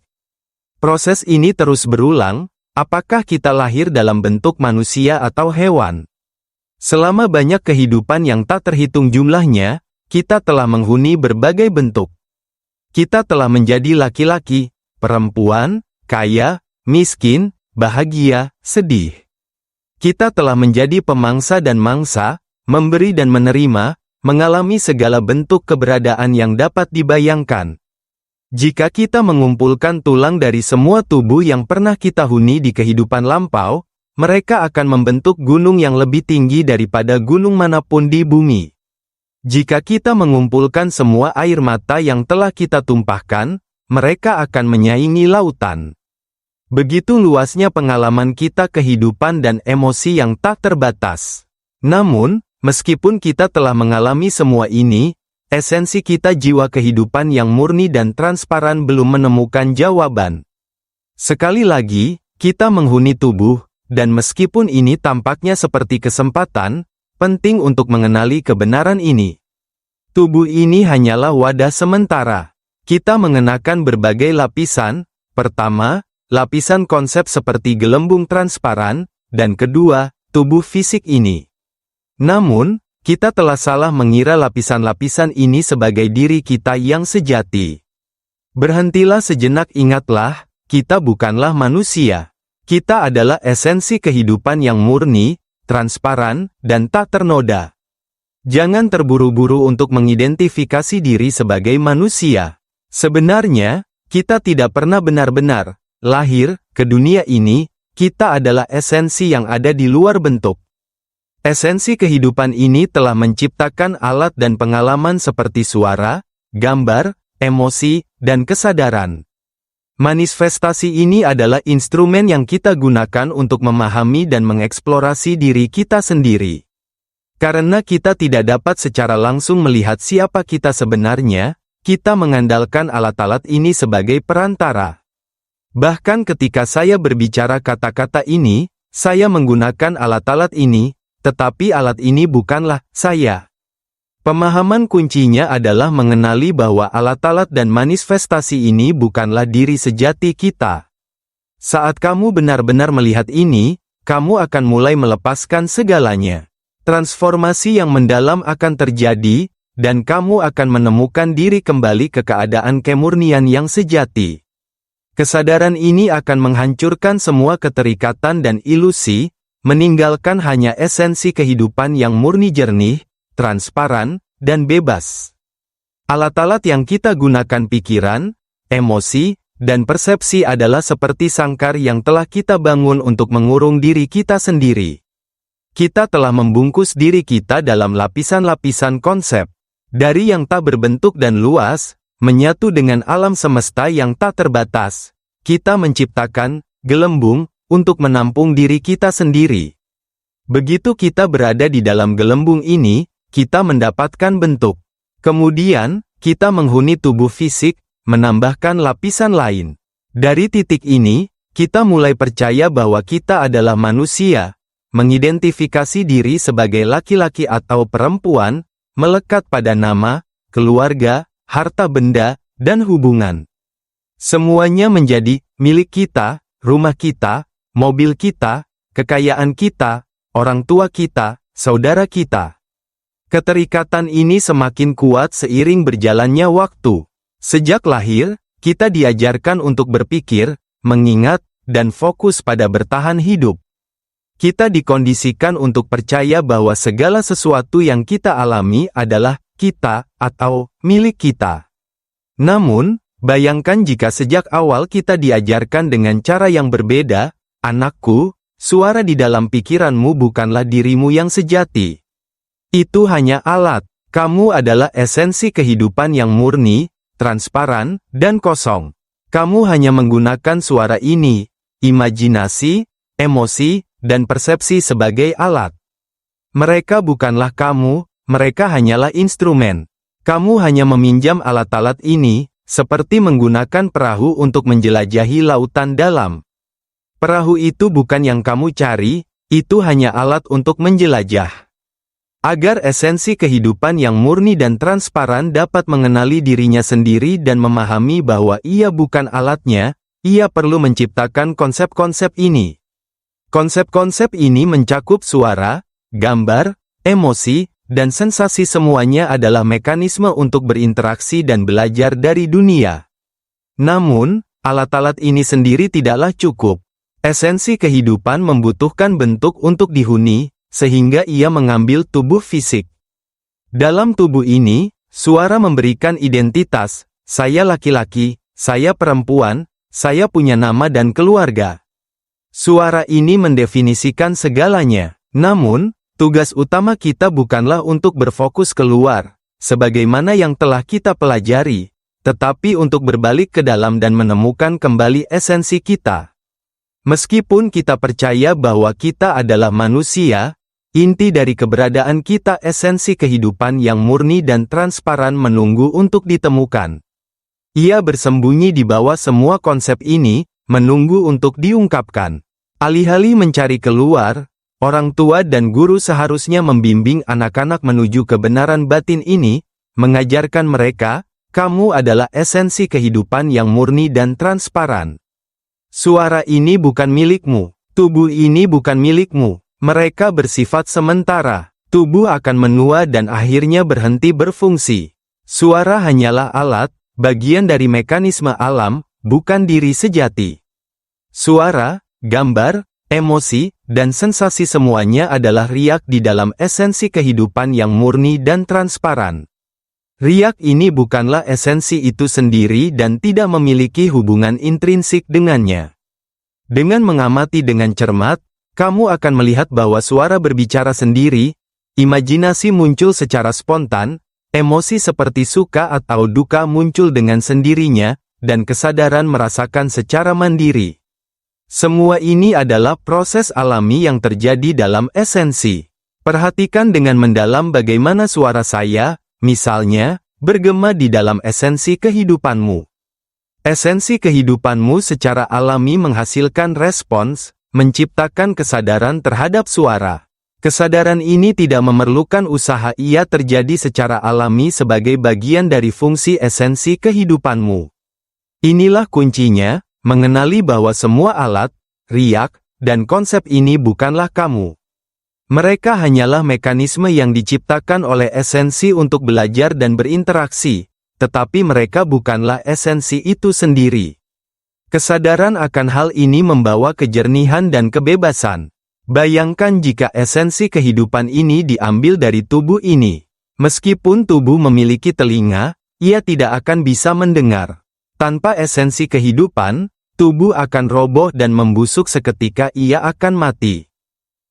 Proses ini terus berulang, apakah kita lahir dalam bentuk manusia atau hewan. Selama banyak kehidupan yang tak terhitung jumlahnya, kita telah menghuni berbagai bentuk. Kita telah menjadi laki-laki, perempuan, kaya, miskin, bahagia, sedih. Kita telah menjadi pemangsa dan mangsa, memberi dan menerima, mengalami segala bentuk keberadaan yang dapat dibayangkan. Jika kita mengumpulkan tulang dari semua tubuh yang pernah kita huni di kehidupan lampau, mereka akan membentuk gunung yang lebih tinggi daripada gunung manapun di bumi. Jika kita mengumpulkan semua air mata yang telah kita tumpahkan, mereka akan menyaingi lautan. Begitu luasnya pengalaman kita kehidupan dan emosi yang tak terbatas. Namun, meskipun kita telah mengalami semua ini, esensi kita jiwa kehidupan yang murni dan transparan belum menemukan jawaban. Sekali lagi, kita menghuni tubuh, dan meskipun ini tampaknya seperti kesempatan, penting untuk mengenali kebenaran ini. Tubuh ini hanyalah wadah sementara. Kita mengenakan berbagai lapisan. Pertama, lapisan konsep seperti gelembung transparan, dan kedua, tubuh fisik ini. Namun, kita telah salah mengira lapisan-lapisan ini sebagai diri kita yang sejati. Berhentilah sejenak, ingatlah, kita bukanlah manusia. Kita adalah esensi kehidupan yang murni, transparan, dan tak ternoda. Jangan terburu-buru untuk mengidentifikasi diri sebagai manusia. Sebenarnya, kita tidak pernah benar-benar lahir ke dunia ini. Kita adalah esensi yang ada di luar bentuk. Esensi kehidupan ini telah menciptakan alat dan pengalaman seperti suara, gambar, emosi, dan kesadaran. Manifestasi ini adalah instrumen yang kita gunakan untuk memahami dan mengeksplorasi diri kita sendiri. Karena kita tidak dapat secara langsung melihat siapa kita sebenarnya, kita mengandalkan alat-alat ini sebagai perantara. Bahkan ketika saya berbicara kata-kata ini, saya menggunakan alat-alat ini, tetapi alat ini bukanlah saya. Pemahaman kuncinya adalah mengenali bahwa alat-alat dan manifestasi ini bukanlah diri sejati kita. Saat kamu benar-benar melihat ini, kamu akan mulai melepaskan segalanya. Transformasi yang mendalam akan terjadi, dan kamu akan menemukan diri kembali ke keadaan kemurnian yang sejati. Kesadaran ini akan menghancurkan semua keterikatan dan ilusi, meninggalkan hanya esensi kehidupan yang murni, jernih, transparan, dan bebas. Alat-alat yang kita gunakan, pikiran, emosi, dan persepsi adalah seperti sangkar yang telah kita bangun untuk mengurung diri kita sendiri. Kita telah membungkus diri kita dalam lapisan-lapisan konsep. Dari yang tak berbentuk dan luas, menyatu dengan alam semesta yang tak terbatas. Kita menciptakan gelembung untuk menampung diri kita sendiri. Begitu kita berada di dalam gelembung ini, kita mendapatkan bentuk. Kemudian, kita menghuni tubuh fisik, menambahkan lapisan lain. Dari titik ini, kita mulai percaya bahwa kita adalah manusia, mengidentifikasi diri sebagai laki-laki atau perempuan, melekat pada nama, keluarga, harta benda, dan hubungan. Semuanya menjadi milik kita, rumah kita, mobil kita, kekayaan kita, orang tua kita, saudara kita. Keterikatan ini semakin kuat seiring berjalannya waktu. Sejak lahir, kita diajarkan untuk berpikir, mengingat, dan fokus pada bertahan hidup. Kita dikondisikan untuk percaya bahwa segala sesuatu yang kita alami adalah kita atau milik kita. Namun, bayangkan jika sejak awal kita diajarkan dengan cara yang berbeda, anakku, suara di dalam pikiranmu bukanlah dirimu yang sejati. Itu hanya alat. Kamu adalah esensi kehidupan yang murni, transparan, dan kosong. Kamu hanya menggunakan suara ini, imajinasi, emosi, dan persepsi sebagai alat. Mereka bukanlah kamu, mereka hanyalah instrumen. Kamu hanya meminjam alat-alat ini, seperti menggunakan perahu untuk menjelajahi lautan dalam. Perahu itu bukan yang kamu cari, itu hanya alat untuk menjelajah. Agar esensi kehidupan yang murni dan transparan dapat mengenali dirinya sendiri dan memahami bahwa ia bukan alatnya, ia perlu menciptakan konsep-konsep ini. Konsep-konsep ini mencakup suara, gambar, emosi, dan sensasi. Semuanya adalah mekanisme untuk berinteraksi dan belajar dari dunia. Namun, alat-alat ini sendiri tidaklah cukup. Esensi kehidupan membutuhkan bentuk untuk dihuni, sehingga ia mengambil tubuh fisik. Dalam tubuh ini, suara memberikan identitas, saya laki-laki, saya perempuan, saya punya nama dan keluarga. Suara ini mendefinisikan segalanya. Namun, tugas utama kita bukanlah untuk berfokus keluar, sebagaimana yang telah kita pelajari, tetapi untuk berbalik ke dalam dan menemukan kembali esensi kita. Meskipun kita percaya bahwa kita adalah manusia, inti dari keberadaan kita, esensi kehidupan yang murni dan transparan, menunggu untuk ditemukan. Ia bersembunyi di bawah semua konsep ini, menunggu untuk diungkapkan. Alih-alih mencari keluar, orang tua dan guru seharusnya membimbing anak-anak menuju kebenaran batin ini, mengajarkan mereka, kamu adalah esensi kehidupan yang murni dan transparan. Suara ini bukan milikmu, tubuh ini bukan milikmu, mereka bersifat sementara, tubuh akan menua dan akhirnya berhenti berfungsi. Suara hanyalah alat, bagian dari mekanisme alam, bukan diri sejati. Suara, gambar, emosi, dan sensasi semuanya adalah riak di dalam esensi kehidupan yang murni dan transparan. Riak ini bukanlah esensi itu sendiri dan tidak memiliki hubungan intrinsik dengannya. Dengan mengamati dengan cermat, kamu akan melihat bahwa suara berbicara sendiri, imajinasi muncul secara spontan, emosi seperti suka atau duka muncul dengan sendirinya, dan kesadaran merasakan secara mandiri. Semua ini adalah proses alami yang terjadi dalam esensi. Perhatikan dengan mendalam bagaimana suara saya, misalnya, bergema di dalam esensi kehidupanmu. Esensi kehidupanmu secara alami menghasilkan respons, menciptakan kesadaran terhadap suara. Kesadaran ini tidak memerlukan usaha, ia terjadi secara alami sebagai bagian dari fungsi esensi kehidupanmu. Inilah kuncinya, mengenali bahwa semua alat, riak, dan konsep ini bukanlah kamu. Mereka hanyalah mekanisme yang diciptakan oleh esensi untuk belajar dan berinteraksi, tetapi mereka bukanlah esensi itu sendiri. Kesadaran akan hal ini membawa kejernihan dan kebebasan. Bayangkan jika esensi kehidupan ini diambil dari tubuh ini. Meskipun tubuh memiliki telinga, ia tidak akan bisa mendengar. Tanpa esensi kehidupan, tubuh akan roboh dan membusuk seketika, ia akan mati.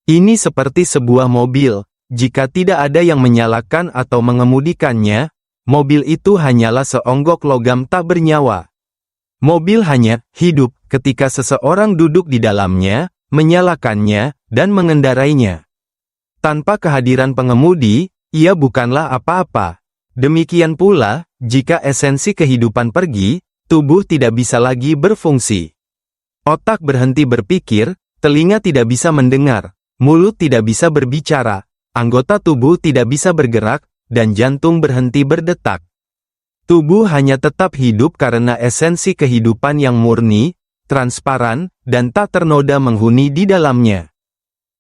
Ini seperti sebuah mobil, jika tidak ada yang menyalakan atau mengemudikannya, mobil itu hanyalah seonggok logam tak bernyawa. Mobil hanya hidup ketika seseorang duduk di dalamnya, menyalakannya, dan mengendarainya. Tanpa kehadiran pengemudi, ia bukanlah apa-apa. Demikian pula, jika esensi kehidupan pergi, tubuh tidak bisa lagi berfungsi. Otak berhenti berpikir, telinga tidak bisa mendengar, mulut tidak bisa berbicara, anggota tubuh tidak bisa bergerak, dan jantung berhenti berdetak. Tubuh hanya tetap hidup karena esensi kehidupan yang murni, transparan, dan tak ternoda menghuni di dalamnya.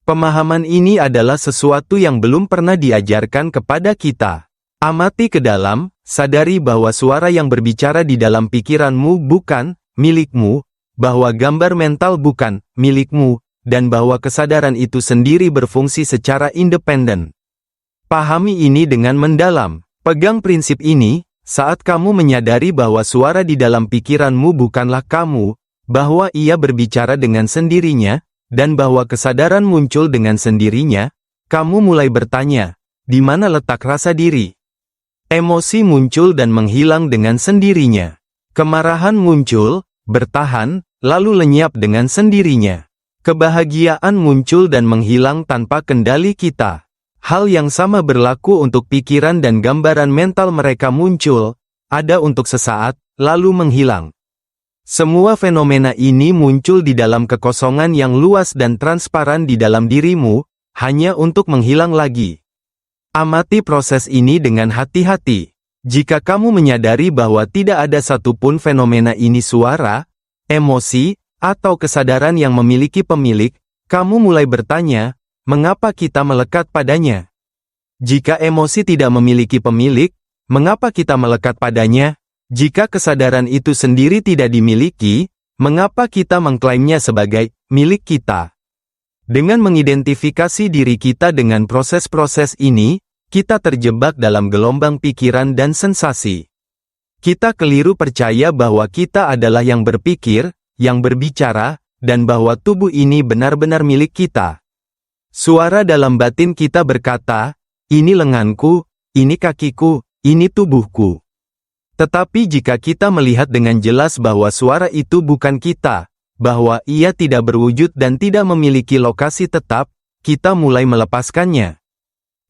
Pemahaman ini adalah sesuatu yang belum pernah diajarkan kepada kita. Amati ke dalam, sadari bahwa suara yang berbicara di dalam pikiranmu bukan milikmu, bahwa gambar mental bukan milikmu, dan bahwa kesadaran itu sendiri berfungsi secara independen. Pahami ini dengan mendalam. Pegang prinsip ini, saat kamu menyadari bahwa suara di dalam pikiranmu bukanlah kamu, bahwa ia berbicara dengan sendirinya, dan bahwa kesadaran muncul dengan sendirinya, kamu mulai bertanya, di mana letak rasa diri? Emosi muncul dan menghilang dengan sendirinya. Kemarahan muncul, bertahan, lalu lenyap dengan sendirinya. Kebahagiaan muncul dan menghilang tanpa kendali kita. Hal yang sama berlaku untuk pikiran dan gambaran mental, mereka muncul, ada untuk sesaat, lalu menghilang. Semua fenomena ini muncul di dalam kekosongan yang luas dan transparan di dalam dirimu, hanya untuk menghilang lagi. Amati proses ini dengan hati-hati. Jika kamu menyadari bahwa tidak ada satupun fenomena ini suara, emosi, atau kesadaran yang memiliki pemilik, kamu mulai bertanya, mengapa kita melekat padanya? Jika emosi tidak memiliki pemilik, mengapa kita melekat padanya? Jika kesadaran itu sendiri tidak dimiliki, mengapa kita mengklaimnya sebagai milik kita? Dengan mengidentifikasi diri kita dengan proses-proses ini, kita terjebak dalam gelombang pikiran dan sensasi. Kita keliru percaya bahwa kita adalah yang berpikir, yang berbicara, dan bahwa tubuh ini benar-benar milik kita. Suara dalam batin kita berkata, ini lenganku, ini kakiku, ini tubuhku. Tetapi jika kita melihat dengan jelas bahwa suara itu bukan kita, bahwa ia tidak berwujud dan tidak memiliki lokasi tetap, kita mulai melepaskannya.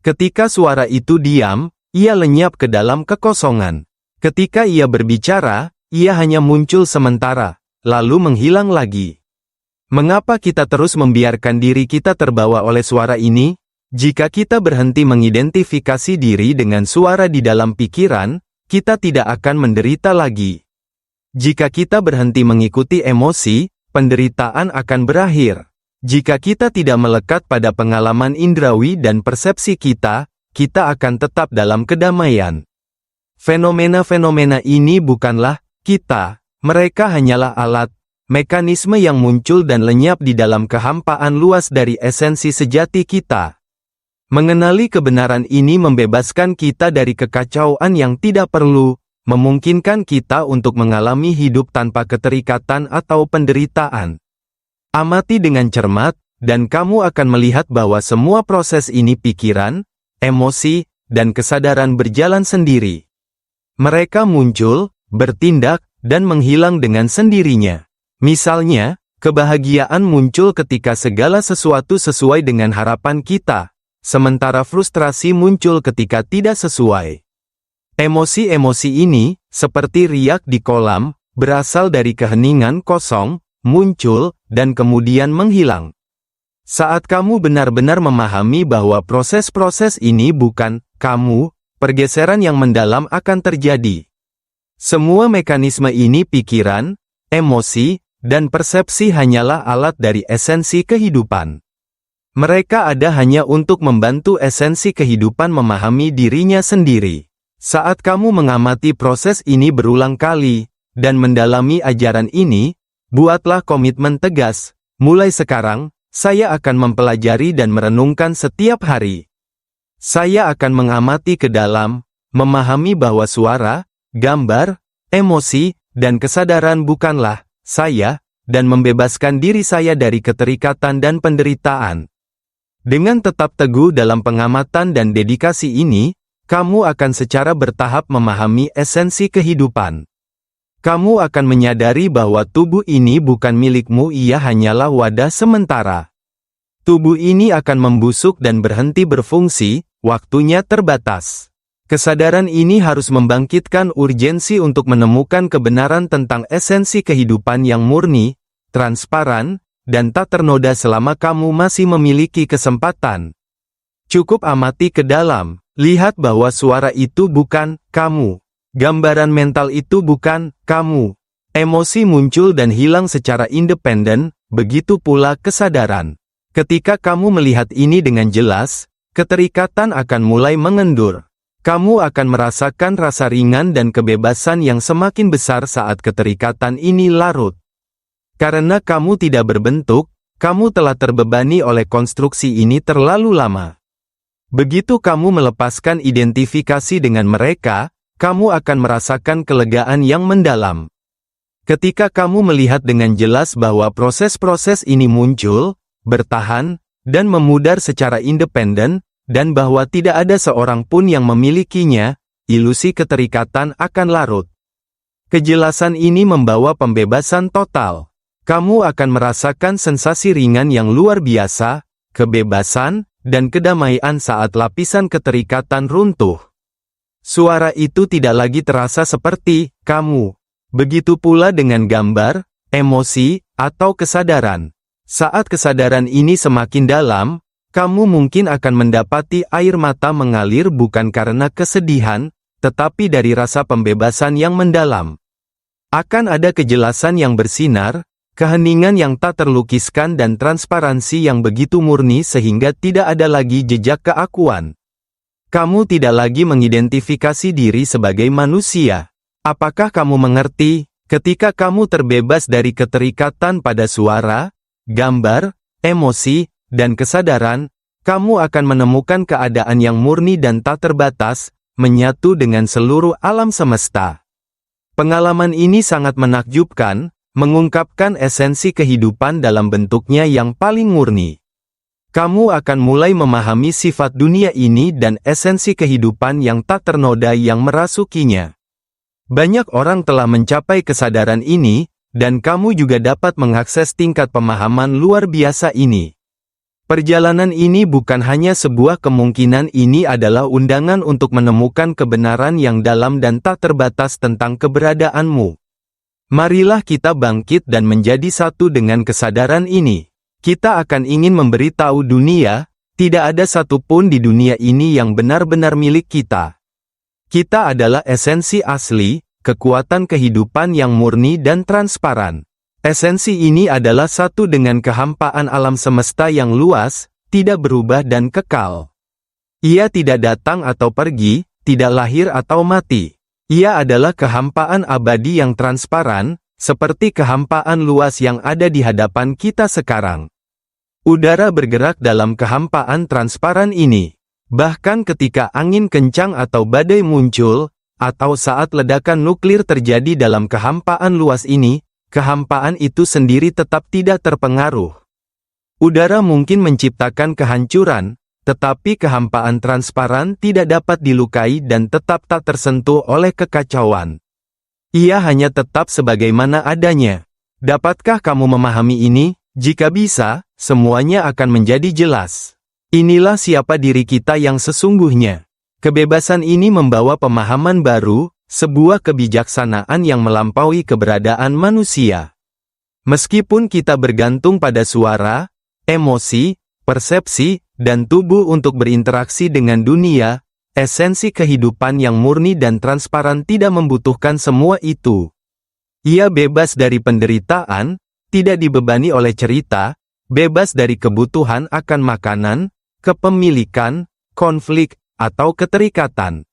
Ketika suara itu diam, ia lenyap ke dalam kekosongan. Ketika ia berbicara, ia hanya muncul sementara, lalu menghilang lagi. Mengapa kita terus membiarkan diri kita terbawa oleh suara ini? Jika kita berhenti mengidentifikasi diri dengan suara di dalam pikiran, kita tidak akan menderita lagi. Jika kita berhenti mengikuti emosi, penderitaan akan berakhir. Jika kita tidak melekat pada pengalaman indrawi dan persepsi kita, kita akan tetap dalam kedamaian. Fenomena-fenomena ini bukanlah kita, mereka hanyalah alat, mekanisme yang muncul dan lenyap di dalam kehampaan luas dari esensi sejati kita. Mengenali kebenaran ini membebaskan kita dari kekacauan yang tidak perlu, memungkinkan kita untuk mengalami hidup tanpa keterikatan atau penderitaan. Amati dengan cermat, dan kamu akan melihat bahwa semua proses ini pikiran, emosi, dan kesadaran berjalan sendiri. Mereka muncul, bertindak, dan menghilang dengan sendirinya. Misalnya, kebahagiaan muncul ketika segala sesuatu sesuai dengan harapan kita, sementara frustrasi muncul ketika tidak sesuai. Emosi-emosi ini, seperti riak di kolam, berasal dari keheningan kosong, muncul, dan kemudian menghilang. Saat kamu benar-benar memahami bahwa proses-proses ini bukan kamu, pergeseran yang mendalam akan terjadi. Semua mekanisme ini pikiran, emosi, dan persepsi hanyalah alat dari esensi kehidupan. Mereka ada hanya untuk membantu esensi kehidupan memahami dirinya sendiri. Saat kamu mengamati proses ini berulang kali, dan mendalami ajaran ini, buatlah komitmen tegas, mulai sekarang, saya akan mempelajari dan merenungkan setiap hari. Saya akan mengamati ke dalam, memahami bahwa suara, gambar, emosi, dan kesadaran bukanlah saya, dan membebaskan diri saya dari keterikatan dan penderitaan. Dengan tetap teguh dalam pengamatan dan dedikasi ini, kamu akan secara bertahap memahami esensi kehidupan. Kamu akan menyadari bahwa tubuh ini bukan milikmu, ia hanyalah wadah sementara. Tubuh ini akan membusuk dan berhenti berfungsi, waktunya terbatas. Kesadaran ini harus membangkitkan urgensi untuk menemukan kebenaran tentang esensi kehidupan yang murni, transparan, dan tak ternoda selama kamu masih memiliki kesempatan. Cukup amati ke dalam. Lihat bahwa suara itu bukan kamu. Gambaran mental itu bukan kamu. Emosi muncul dan hilang secara independen, begitu pula kesadaran. Ketika kamu melihat ini dengan jelas, keterikatan akan mulai mengendur. Kamu akan merasakan rasa ringan dan kebebasan yang semakin besar saat keterikatan ini larut. Karena kamu tidak berbentuk, kamu telah terbebani oleh konstruksi ini terlalu lama. Begitu kamu melepaskan identifikasi dengan mereka, kamu akan merasakan kelegaan yang mendalam. Ketika kamu melihat dengan jelas bahwa proses-proses ini muncul, bertahan, dan memudar secara independen, dan bahwa tidak ada seorang pun yang memilikinya, ilusi keterikatan akan larut. Kejelasan ini membawa pembebasan total. Kamu akan merasakan sensasi ringan yang luar biasa, kebebasan, dan kedamaian saat lapisan keterikatan runtuh. Suara itu tidak lagi terasa seperti kamu. Begitu pula dengan gambar, emosi, atau kesadaran. Saat kesadaran ini semakin dalam, kamu mungkin akan mendapati air mata mengalir bukan karena kesedihan, tetapi dari rasa pembebasan yang mendalam. Akan ada kejelasan yang bersinar, keheningan yang tak terlukiskan dan transparansi yang begitu murni sehingga tidak ada lagi jejak keakuan. Kamu tidak lagi mengidentifikasi diri sebagai manusia. Apakah kamu mengerti, ketika kamu terbebas dari keterikatan pada suara, gambar, emosi, dan kesadaran, kamu akan menemukan keadaan yang murni dan tak terbatas, menyatu dengan seluruh alam semesta. Pengalaman ini sangat menakjubkan, mengungkapkan esensi kehidupan dalam bentuknya yang paling murni. Kamu akan mulai memahami sifat dunia ini dan esensi kehidupan yang tak ternodai yang merasukinya. Banyak orang telah mencapai kesadaran ini, dan kamu juga dapat mengakses tingkat pemahaman luar biasa ini. Perjalanan ini bukan hanya sebuah kemungkinan, ini adalah undangan untuk menemukan kebenaran yang dalam dan tak terbatas tentang keberadaanmu. Marilah kita bangkit dan menjadi satu dengan kesadaran ini. Kita akan ingin memberitahu dunia, tidak ada satupun di dunia ini yang benar-benar milik kita. Kita adalah esensi asli, kekuatan kehidupan yang murni dan transparan. Esensi ini adalah satu dengan kehampaan alam semesta yang luas, tidak berubah dan kekal. Ia tidak datang atau pergi, tidak lahir atau mati. Ia adalah kehampaan abadi yang transparan, seperti kehampaan luas yang ada di hadapan kita sekarang. Udara bergerak dalam kehampaan transparan ini. Bahkan ketika angin kencang atau badai muncul, atau saat ledakan nuklir terjadi dalam kehampaan luas ini, kehampaan itu sendiri tetap tidak terpengaruh. Udara mungkin menciptakan kehancuran, tetapi kehampaan transparan tidak dapat dilukai dan tetap tak tersentuh oleh kekacauan. Ia hanya tetap sebagaimana adanya. Dapatkah kamu memahami ini? Jika bisa, semuanya akan menjadi jelas. Inilah siapa diri kita yang sesungguhnya. Kebebasan ini membawa pemahaman baru, sebuah kebijaksanaan yang melampaui keberadaan manusia. Meskipun kita bergantung pada suara, emosi, persepsi, dan tubuh untuk berinteraksi dengan dunia, esensi kehidupan yang murni dan transparan tidak membutuhkan semua itu. Ia bebas dari penderitaan, tidak dibebani oleh cerita, bebas dari kebutuhan akan makanan, kepemilikan, konflik, atau keterikatan.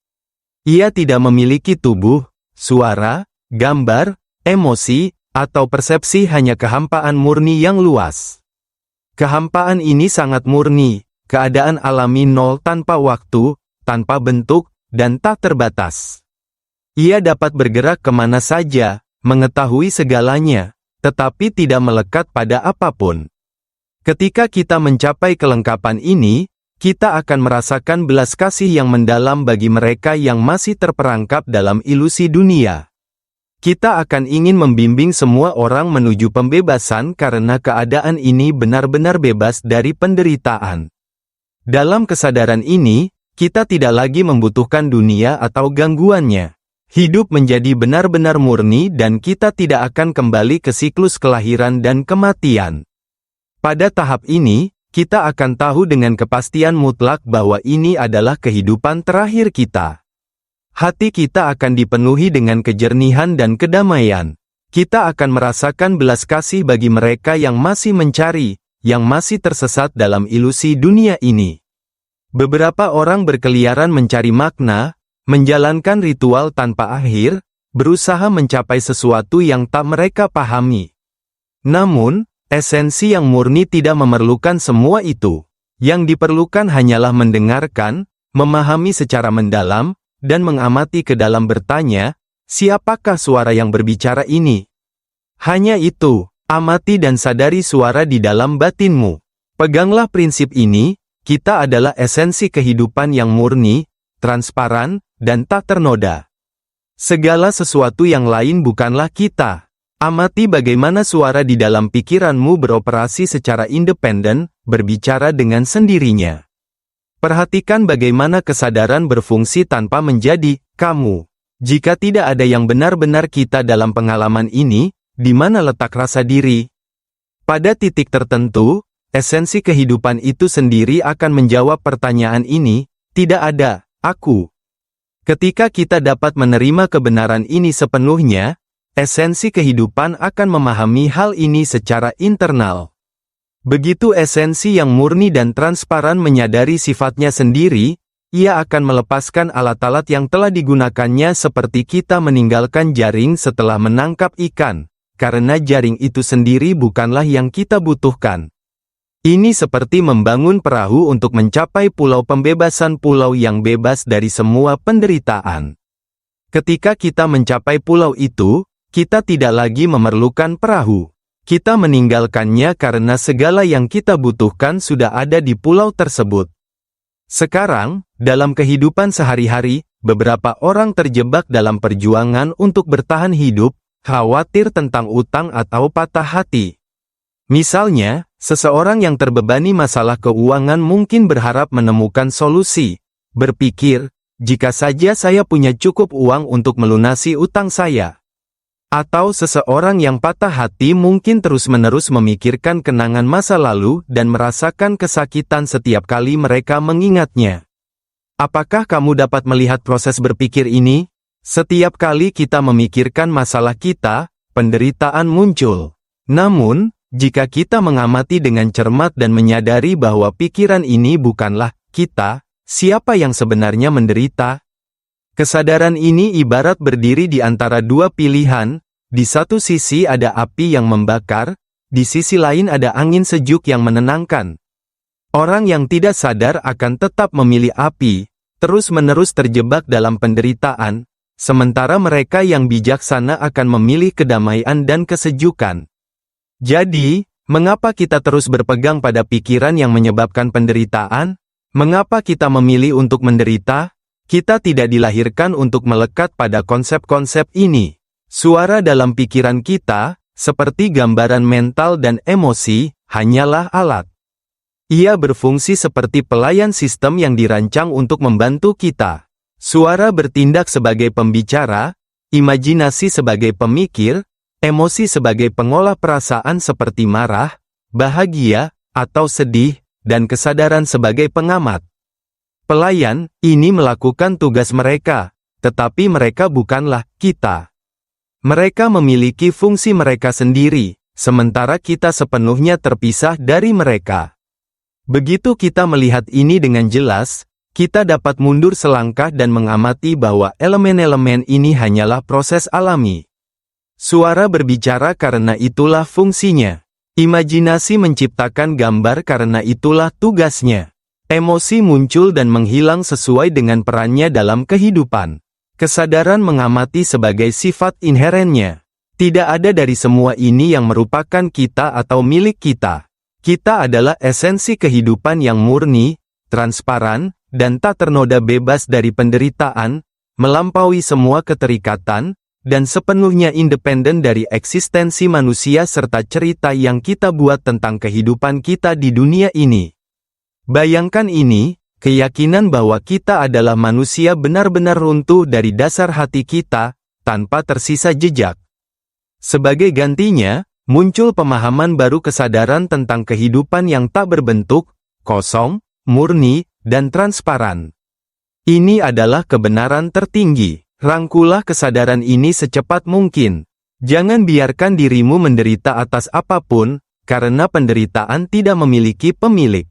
Ia tidak memiliki tubuh, suara, gambar, emosi, atau persepsi, hanya kehampaan murni yang luas. Kehampaan ini sangat murni, keadaan alami nol tanpa waktu, tanpa bentuk, dan tak terbatas. Ia dapat bergerak kemana saja, mengetahui segalanya, tetapi tidak melekat pada apapun. Ketika kita mencapai kelengkapan ini, kita akan merasakan belas kasih yang mendalam bagi mereka yang masih terperangkap dalam ilusi dunia. Kita akan ingin membimbing semua orang menuju pembebasan karena keadaan ini benar-benar bebas dari penderitaan. Dalam kesadaran ini, kita tidak lagi membutuhkan dunia atau gangguannya. Hidup menjadi benar-benar murni dan kita tidak akan kembali ke siklus kelahiran dan kematian. Pada tahap ini, kita akan tahu dengan kepastian mutlak bahwa ini adalah kehidupan terakhir kita. Hati kita akan dipenuhi dengan kejernihan dan kedamaian. Kita akan merasakan belas kasih bagi mereka yang masih mencari, yang masih tersesat dalam ilusi dunia ini. Beberapa orang berkeliaran mencari makna, menjalankan ritual tanpa akhir, berusaha mencapai sesuatu yang tak mereka pahami. Namun, esensi yang murni tidak memerlukan semua itu. Yang diperlukan hanyalah mendengarkan, memahami secara mendalam, dan mengamati ke dalam, bertanya, siapakah suara yang berbicara ini? Hanya itu, amati dan sadari suara di dalam batinmu. Peganglah prinsip ini, kita adalah esensi kehidupan yang murni, transparan, dan tak ternoda. Segala sesuatu yang lain bukanlah kita. Amati bagaimana suara di dalam pikiranmu beroperasi secara independen, berbicara dengan sendirinya. Perhatikan bagaimana kesadaran berfungsi tanpa menjadi kamu. Jika tidak ada yang benar-benar kita dalam pengalaman ini, di mana letak rasa diri? Pada titik tertentu, esensi kehidupan itu sendiri akan menjawab pertanyaan ini, tidak ada aku. Ketika kita dapat menerima kebenaran ini sepenuhnya, esensi kehidupan akan memahami hal ini secara internal. Begitu esensi yang murni dan transparan menyadari sifatnya sendiri, ia akan melepaskan alat-alat yang telah digunakannya seperti kita meninggalkan jaring setelah menangkap ikan, karena jaring itu sendiri bukanlah yang kita butuhkan. Ini seperti membangun perahu untuk mencapai pulau pembebasan, pulau yang bebas dari semua penderitaan. Ketika kita mencapai pulau itu, kita tidak lagi memerlukan perahu. Kita meninggalkannya karena segala yang kita butuhkan sudah ada di pulau tersebut. Sekarang, dalam kehidupan sehari-hari, beberapa orang terjebak dalam perjuangan untuk bertahan hidup, khawatir tentang utang atau patah hati. Misalnya, seseorang yang terbebani masalah keuangan mungkin berharap menemukan solusi. Berpikir, jika saja saya punya cukup uang untuk melunasi utang saya. Atau seseorang yang patah hati mungkin terus-menerus memikirkan kenangan masa lalu dan merasakan kesakitan setiap kali mereka mengingatnya. Apakah kamu dapat melihat proses berpikir ini? Setiap kali kita memikirkan masalah kita, penderitaan muncul. Namun, jika kita mengamati dengan cermat dan menyadari bahwa pikiran ini bukanlah kita, siapa yang sebenarnya menderita? Kesadaran ini ibarat berdiri di antara dua pilihan, di satu sisi ada api yang membakar, di sisi lain ada angin sejuk yang menenangkan. Orang yang tidak sadar akan tetap memilih api, terus-menerus terjebak dalam penderitaan, sementara mereka yang bijaksana akan memilih kedamaian dan kesejukan. Jadi, mengapa kita terus berpegang pada pikiran yang menyebabkan penderitaan? Mengapa kita memilih untuk menderita? Kita tidak dilahirkan untuk melekat pada konsep-konsep ini. Suara dalam pikiran kita, seperti gambaran mental dan emosi, hanyalah alat. Ia berfungsi seperti pelayan sistem yang dirancang untuk membantu kita. Suara bertindak sebagai pembicara, imajinasi sebagai pemikir, emosi sebagai pengolah perasaan seperti marah, bahagia, atau sedih, dan kesadaran sebagai pengamat. Pelayan, ini melakukan tugas mereka, tetapi mereka bukanlah kita. Mereka memiliki fungsi mereka sendiri, sementara kita sepenuhnya terpisah dari mereka. Begitu kita melihat ini dengan jelas, kita dapat mundur selangkah dan mengamati bahwa elemen-elemen ini hanyalah proses alami. Suara berbicara karena itulah fungsinya. Imajinasi menciptakan gambar karena itulah tugasnya. Emosi muncul dan menghilang sesuai dengan perannya dalam kehidupan. Kesadaran mengamati sebagai sifat inherennya. Tidak ada dari semua ini yang merupakan kita atau milik kita. Kita adalah esensi kehidupan yang murni, transparan, dan tak ternoda, bebas dari penderitaan, melampaui semua keterikatan, dan sepenuhnya independen dari eksistensi manusia serta cerita yang kita buat tentang kehidupan kita di dunia ini. Bayangkan ini, keyakinan bahwa kita adalah manusia benar-benar runtuh dari dasar hati kita, tanpa tersisa jejak. Sebagai gantinya, muncul pemahaman baru, kesadaran tentang kehidupan yang tak berbentuk, kosong, murni, dan transparan. Ini adalah kebenaran tertinggi. Rangkulah kesadaran ini secepat mungkin. Jangan biarkan dirimu menderita atas apapun, karena penderitaan tidak memiliki pemilik.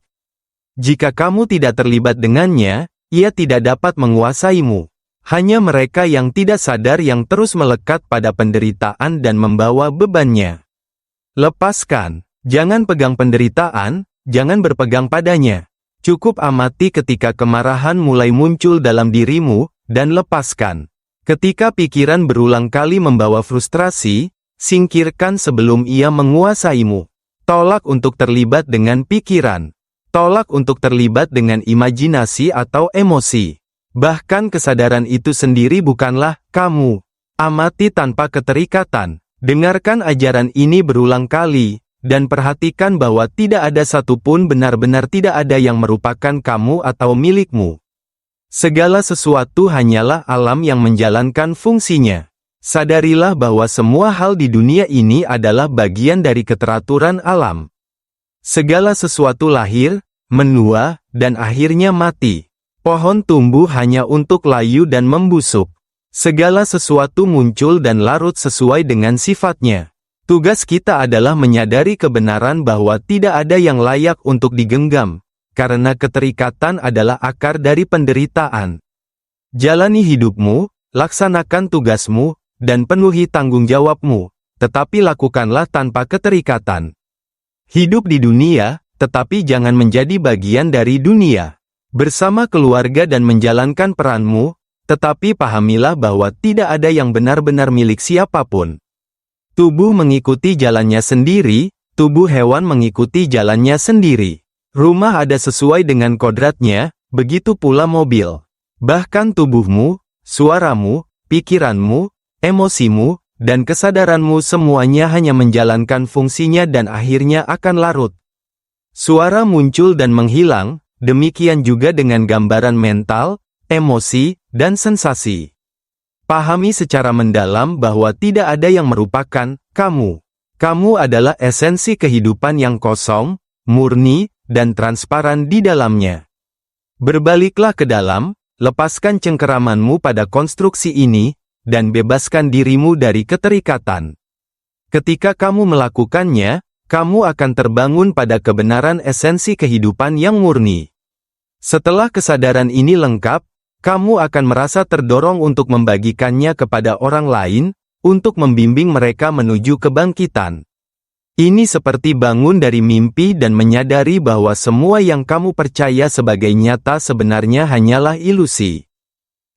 Jika kamu tidak terlibat dengannya, ia tidak dapat menguasaimu. Hanya mereka yang tidak sadar yang terus melekat pada penderitaan dan membawa bebannya. Lepaskan. Jangan pegang penderitaan, jangan berpegang padanya. Cukup amati ketika kemarahan mulai muncul dalam dirimu, dan lepaskan. Ketika pikiran berulang kali membawa frustrasi, singkirkan sebelum ia menguasaimu. Tolak untuk terlibat dengan pikiran. Tolak untuk terlibat dengan imajinasi atau emosi. Bahkan kesadaran itu sendiri bukanlah kamu. Amati tanpa keterikatan. Dengarkan ajaran ini berulang kali, dan perhatikan bahwa tidak ada satupun, benar-benar tidak ada yang merupakan kamu atau milikmu. Segala sesuatu hanyalah alam yang menjalankan fungsinya. Sadarilah bahwa semua hal di dunia ini adalah bagian dari keteraturan alam. Segala sesuatu lahir, menua, dan akhirnya mati. Pohon tumbuh hanya untuk layu dan membusuk. Segala sesuatu muncul dan larut sesuai dengan sifatnya. Tugas kita adalah menyadari kebenaran bahwa tidak ada yang layak untuk digenggam, karena keterikatan adalah akar dari penderitaan. Jalani hidupmu, laksanakan tugasmu, dan penuhi tanggung jawabmu, tetapi lakukanlah tanpa keterikatan. Hidup di dunia, tetapi jangan menjadi bagian dari dunia. Bersama keluarga dan menjalankan peranmu, tetapi pahamilah bahwa tidak ada yang benar-benar milik siapapun. Tubuh mengikuti jalannya sendiri, tubuh hewan mengikuti jalannya sendiri. Rumah ada sesuai dengan kodratnya, begitu pula mobil. Bahkan tubuhmu, suaramu, pikiranmu, emosimu, dan kesadaranmu semuanya hanya menjalankan fungsinya dan akhirnya akan larut. Suara muncul dan menghilang, demikian juga dengan gambaran mental, emosi, dan sensasi. Pahami secara mendalam bahwa tidak ada yang merupakan kamu. Kamu adalah esensi kehidupan yang kosong, murni, dan transparan di dalamnya. Berbaliklah ke dalam, lepaskan cengkeramanmu pada konstruksi ini, dan bebaskan dirimu dari keterikatan. Ketika kamu melakukannya, kamu akan terbangun pada kebenaran esensi kehidupan yang murni. Setelah kesadaran ini lengkap, kamu akan merasa terdorong untuk membagikannya kepada orang lain, untuk membimbing mereka menuju kebangkitan. Ini seperti bangun dari mimpi dan menyadari bahwa semua yang kamu percaya sebagai nyata sebenarnya hanyalah ilusi.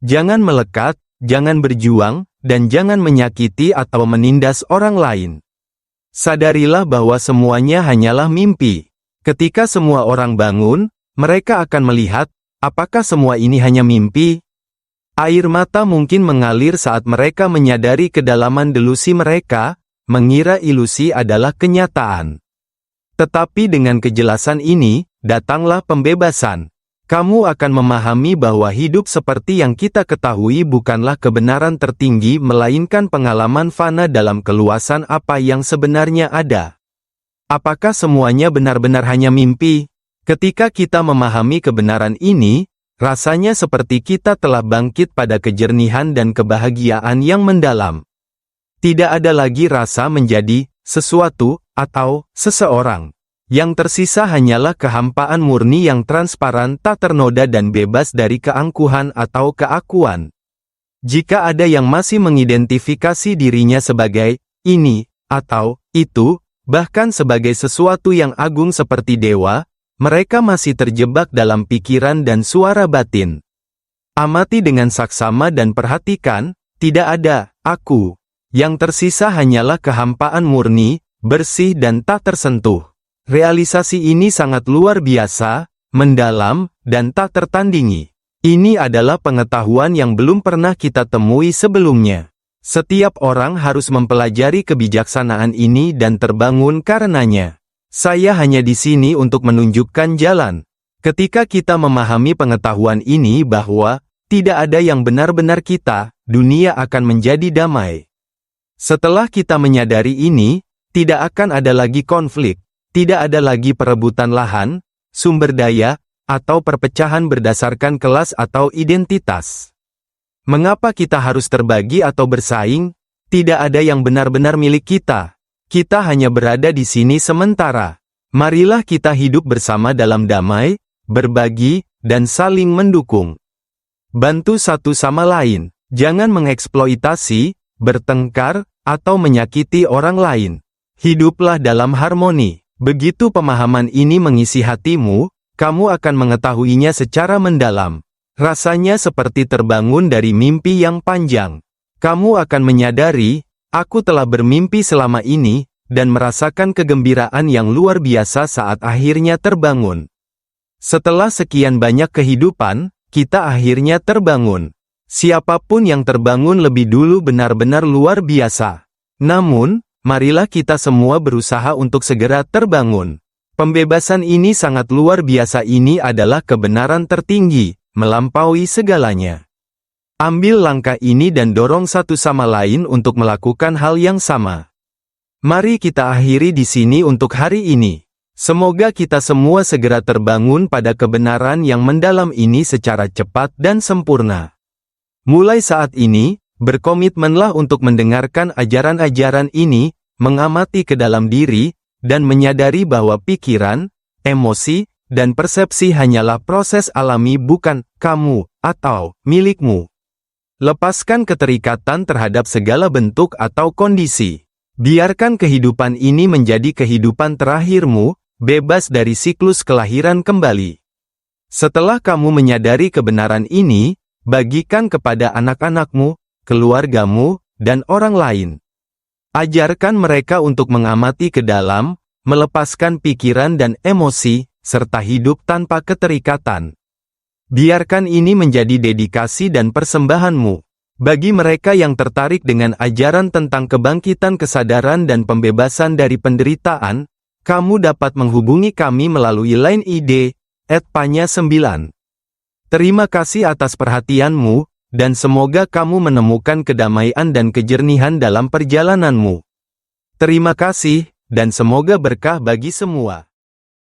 Jangan melekat, jangan berjuang, dan jangan menyakiti atau menindas orang lain. Sadarilah bahwa semuanya hanyalah mimpi. Ketika semua orang bangun, mereka akan melihat, apakah semua ini hanya mimpi? Air mata mungkin mengalir saat mereka menyadari kedalaman delusi mereka, mengira ilusi adalah kenyataan. Tetapi dengan kejelasan ini, datanglah pembebasan. Kamu akan memahami bahwa hidup seperti yang kita ketahui bukanlah kebenaran tertinggi melainkan pengalaman fana dalam keluasan apa yang sebenarnya ada. Apakah semuanya benar-benar hanya mimpi? Ketika kita memahami kebenaran ini, rasanya seperti kita telah bangkit pada kejernihan dan kebahagiaan yang mendalam. Tidak ada lagi rasa menjadi sesuatu atau seseorang. Yang tersisa hanyalah kehampaan murni yang transparan, tak ternoda dan bebas dari keangkuhan atau keakuan. Jika ada yang masih mengidentifikasi dirinya sebagai ini atau itu, bahkan sebagai sesuatu yang agung seperti dewa, mereka masih terjebak dalam pikiran dan suara batin. Amati dengan saksama dan perhatikan, tidak ada aku. Yang tersisa hanyalah kehampaan murni, bersih dan tak tersentuh. Realisasi ini sangat luar biasa, mendalam, dan tak tertandingi. Ini adalah pengetahuan yang belum pernah kita temui sebelumnya. Setiap orang harus mempelajari kebijaksanaan ini dan terbangun karenanya. Saya hanya di sini untuk menunjukkan jalan. Ketika kita memahami pengetahuan ini bahwa tidak ada yang benar-benar kita, dunia akan menjadi damai. Setelah kita menyadari ini, tidak akan ada lagi konflik, tidak ada lagi perebutan lahan, sumber daya, atau perpecahan berdasarkan kelas atau identitas. Mengapa kita harus terbagi atau bersaing? Tidak ada yang benar-benar milik kita. Kita hanya berada di sini sementara. Marilah kita hidup bersama dalam damai, berbagi, dan saling mendukung. Bantu satu sama lain. Jangan mengeksploitasi, bertengkar, atau menyakiti orang lain. Hiduplah dalam harmoni. Begitu pemahaman ini mengisi hatimu, kamu akan mengetahuinya secara mendalam. Rasanya seperti terbangun dari mimpi yang panjang. Kamu akan menyadari, aku telah bermimpi selama ini, dan merasakan kegembiraan yang luar biasa saat akhirnya terbangun. Setelah sekian banyak kehidupan, kita akhirnya terbangun. Siapapun yang terbangun lebih dulu benar-benar luar biasa. Namun, marilah kita semua berusaha untuk segera terbangun. Pembebasan ini sangat luar biasa. Ini adalah kebenaran tertinggi, melampaui segalanya. Ambil langkah ini dan dorong satu sama lain untuk melakukan hal yang sama. Mari kita akhiri di sini untuk hari ini. Semoga kita semua segera terbangun pada kebenaran yang mendalam ini secara cepat dan sempurna. Mulai saat ini, Berkomitmenlah untuk mendengarkan ajaran-ajaran ini, mengamati ke dalam diri, dan menyadari bahwa pikiran, emosi, dan persepsi hanyalah proses alami bukan kamu atau milikmu. Lepaskan keterikatan terhadap segala bentuk atau kondisi. Biarkan kehidupan ini menjadi kehidupan terakhirmu, bebas dari siklus kelahiran kembali. Setelah kamu menyadari kebenaran ini, bagikan kepada anak-anakmu, keluargamu, dan orang lain. Ajarkan mereka untuk mengamati ke dalam, melepaskan pikiran dan emosi, serta hidup tanpa keterikatan. Biarkan ini menjadi dedikasi dan persembahanmu. Bagi mereka yang tertarik dengan ajaran tentang kebangkitan kesadaran dan pembebasan dari penderitaan, kamu dapat menghubungi kami melalui line ID @panya9. Terima kasih atas perhatianmu, dan semoga kamu menemukan kedamaian dan kejernihan dalam perjalananmu. Terima kasih, dan semoga berkah bagi semua.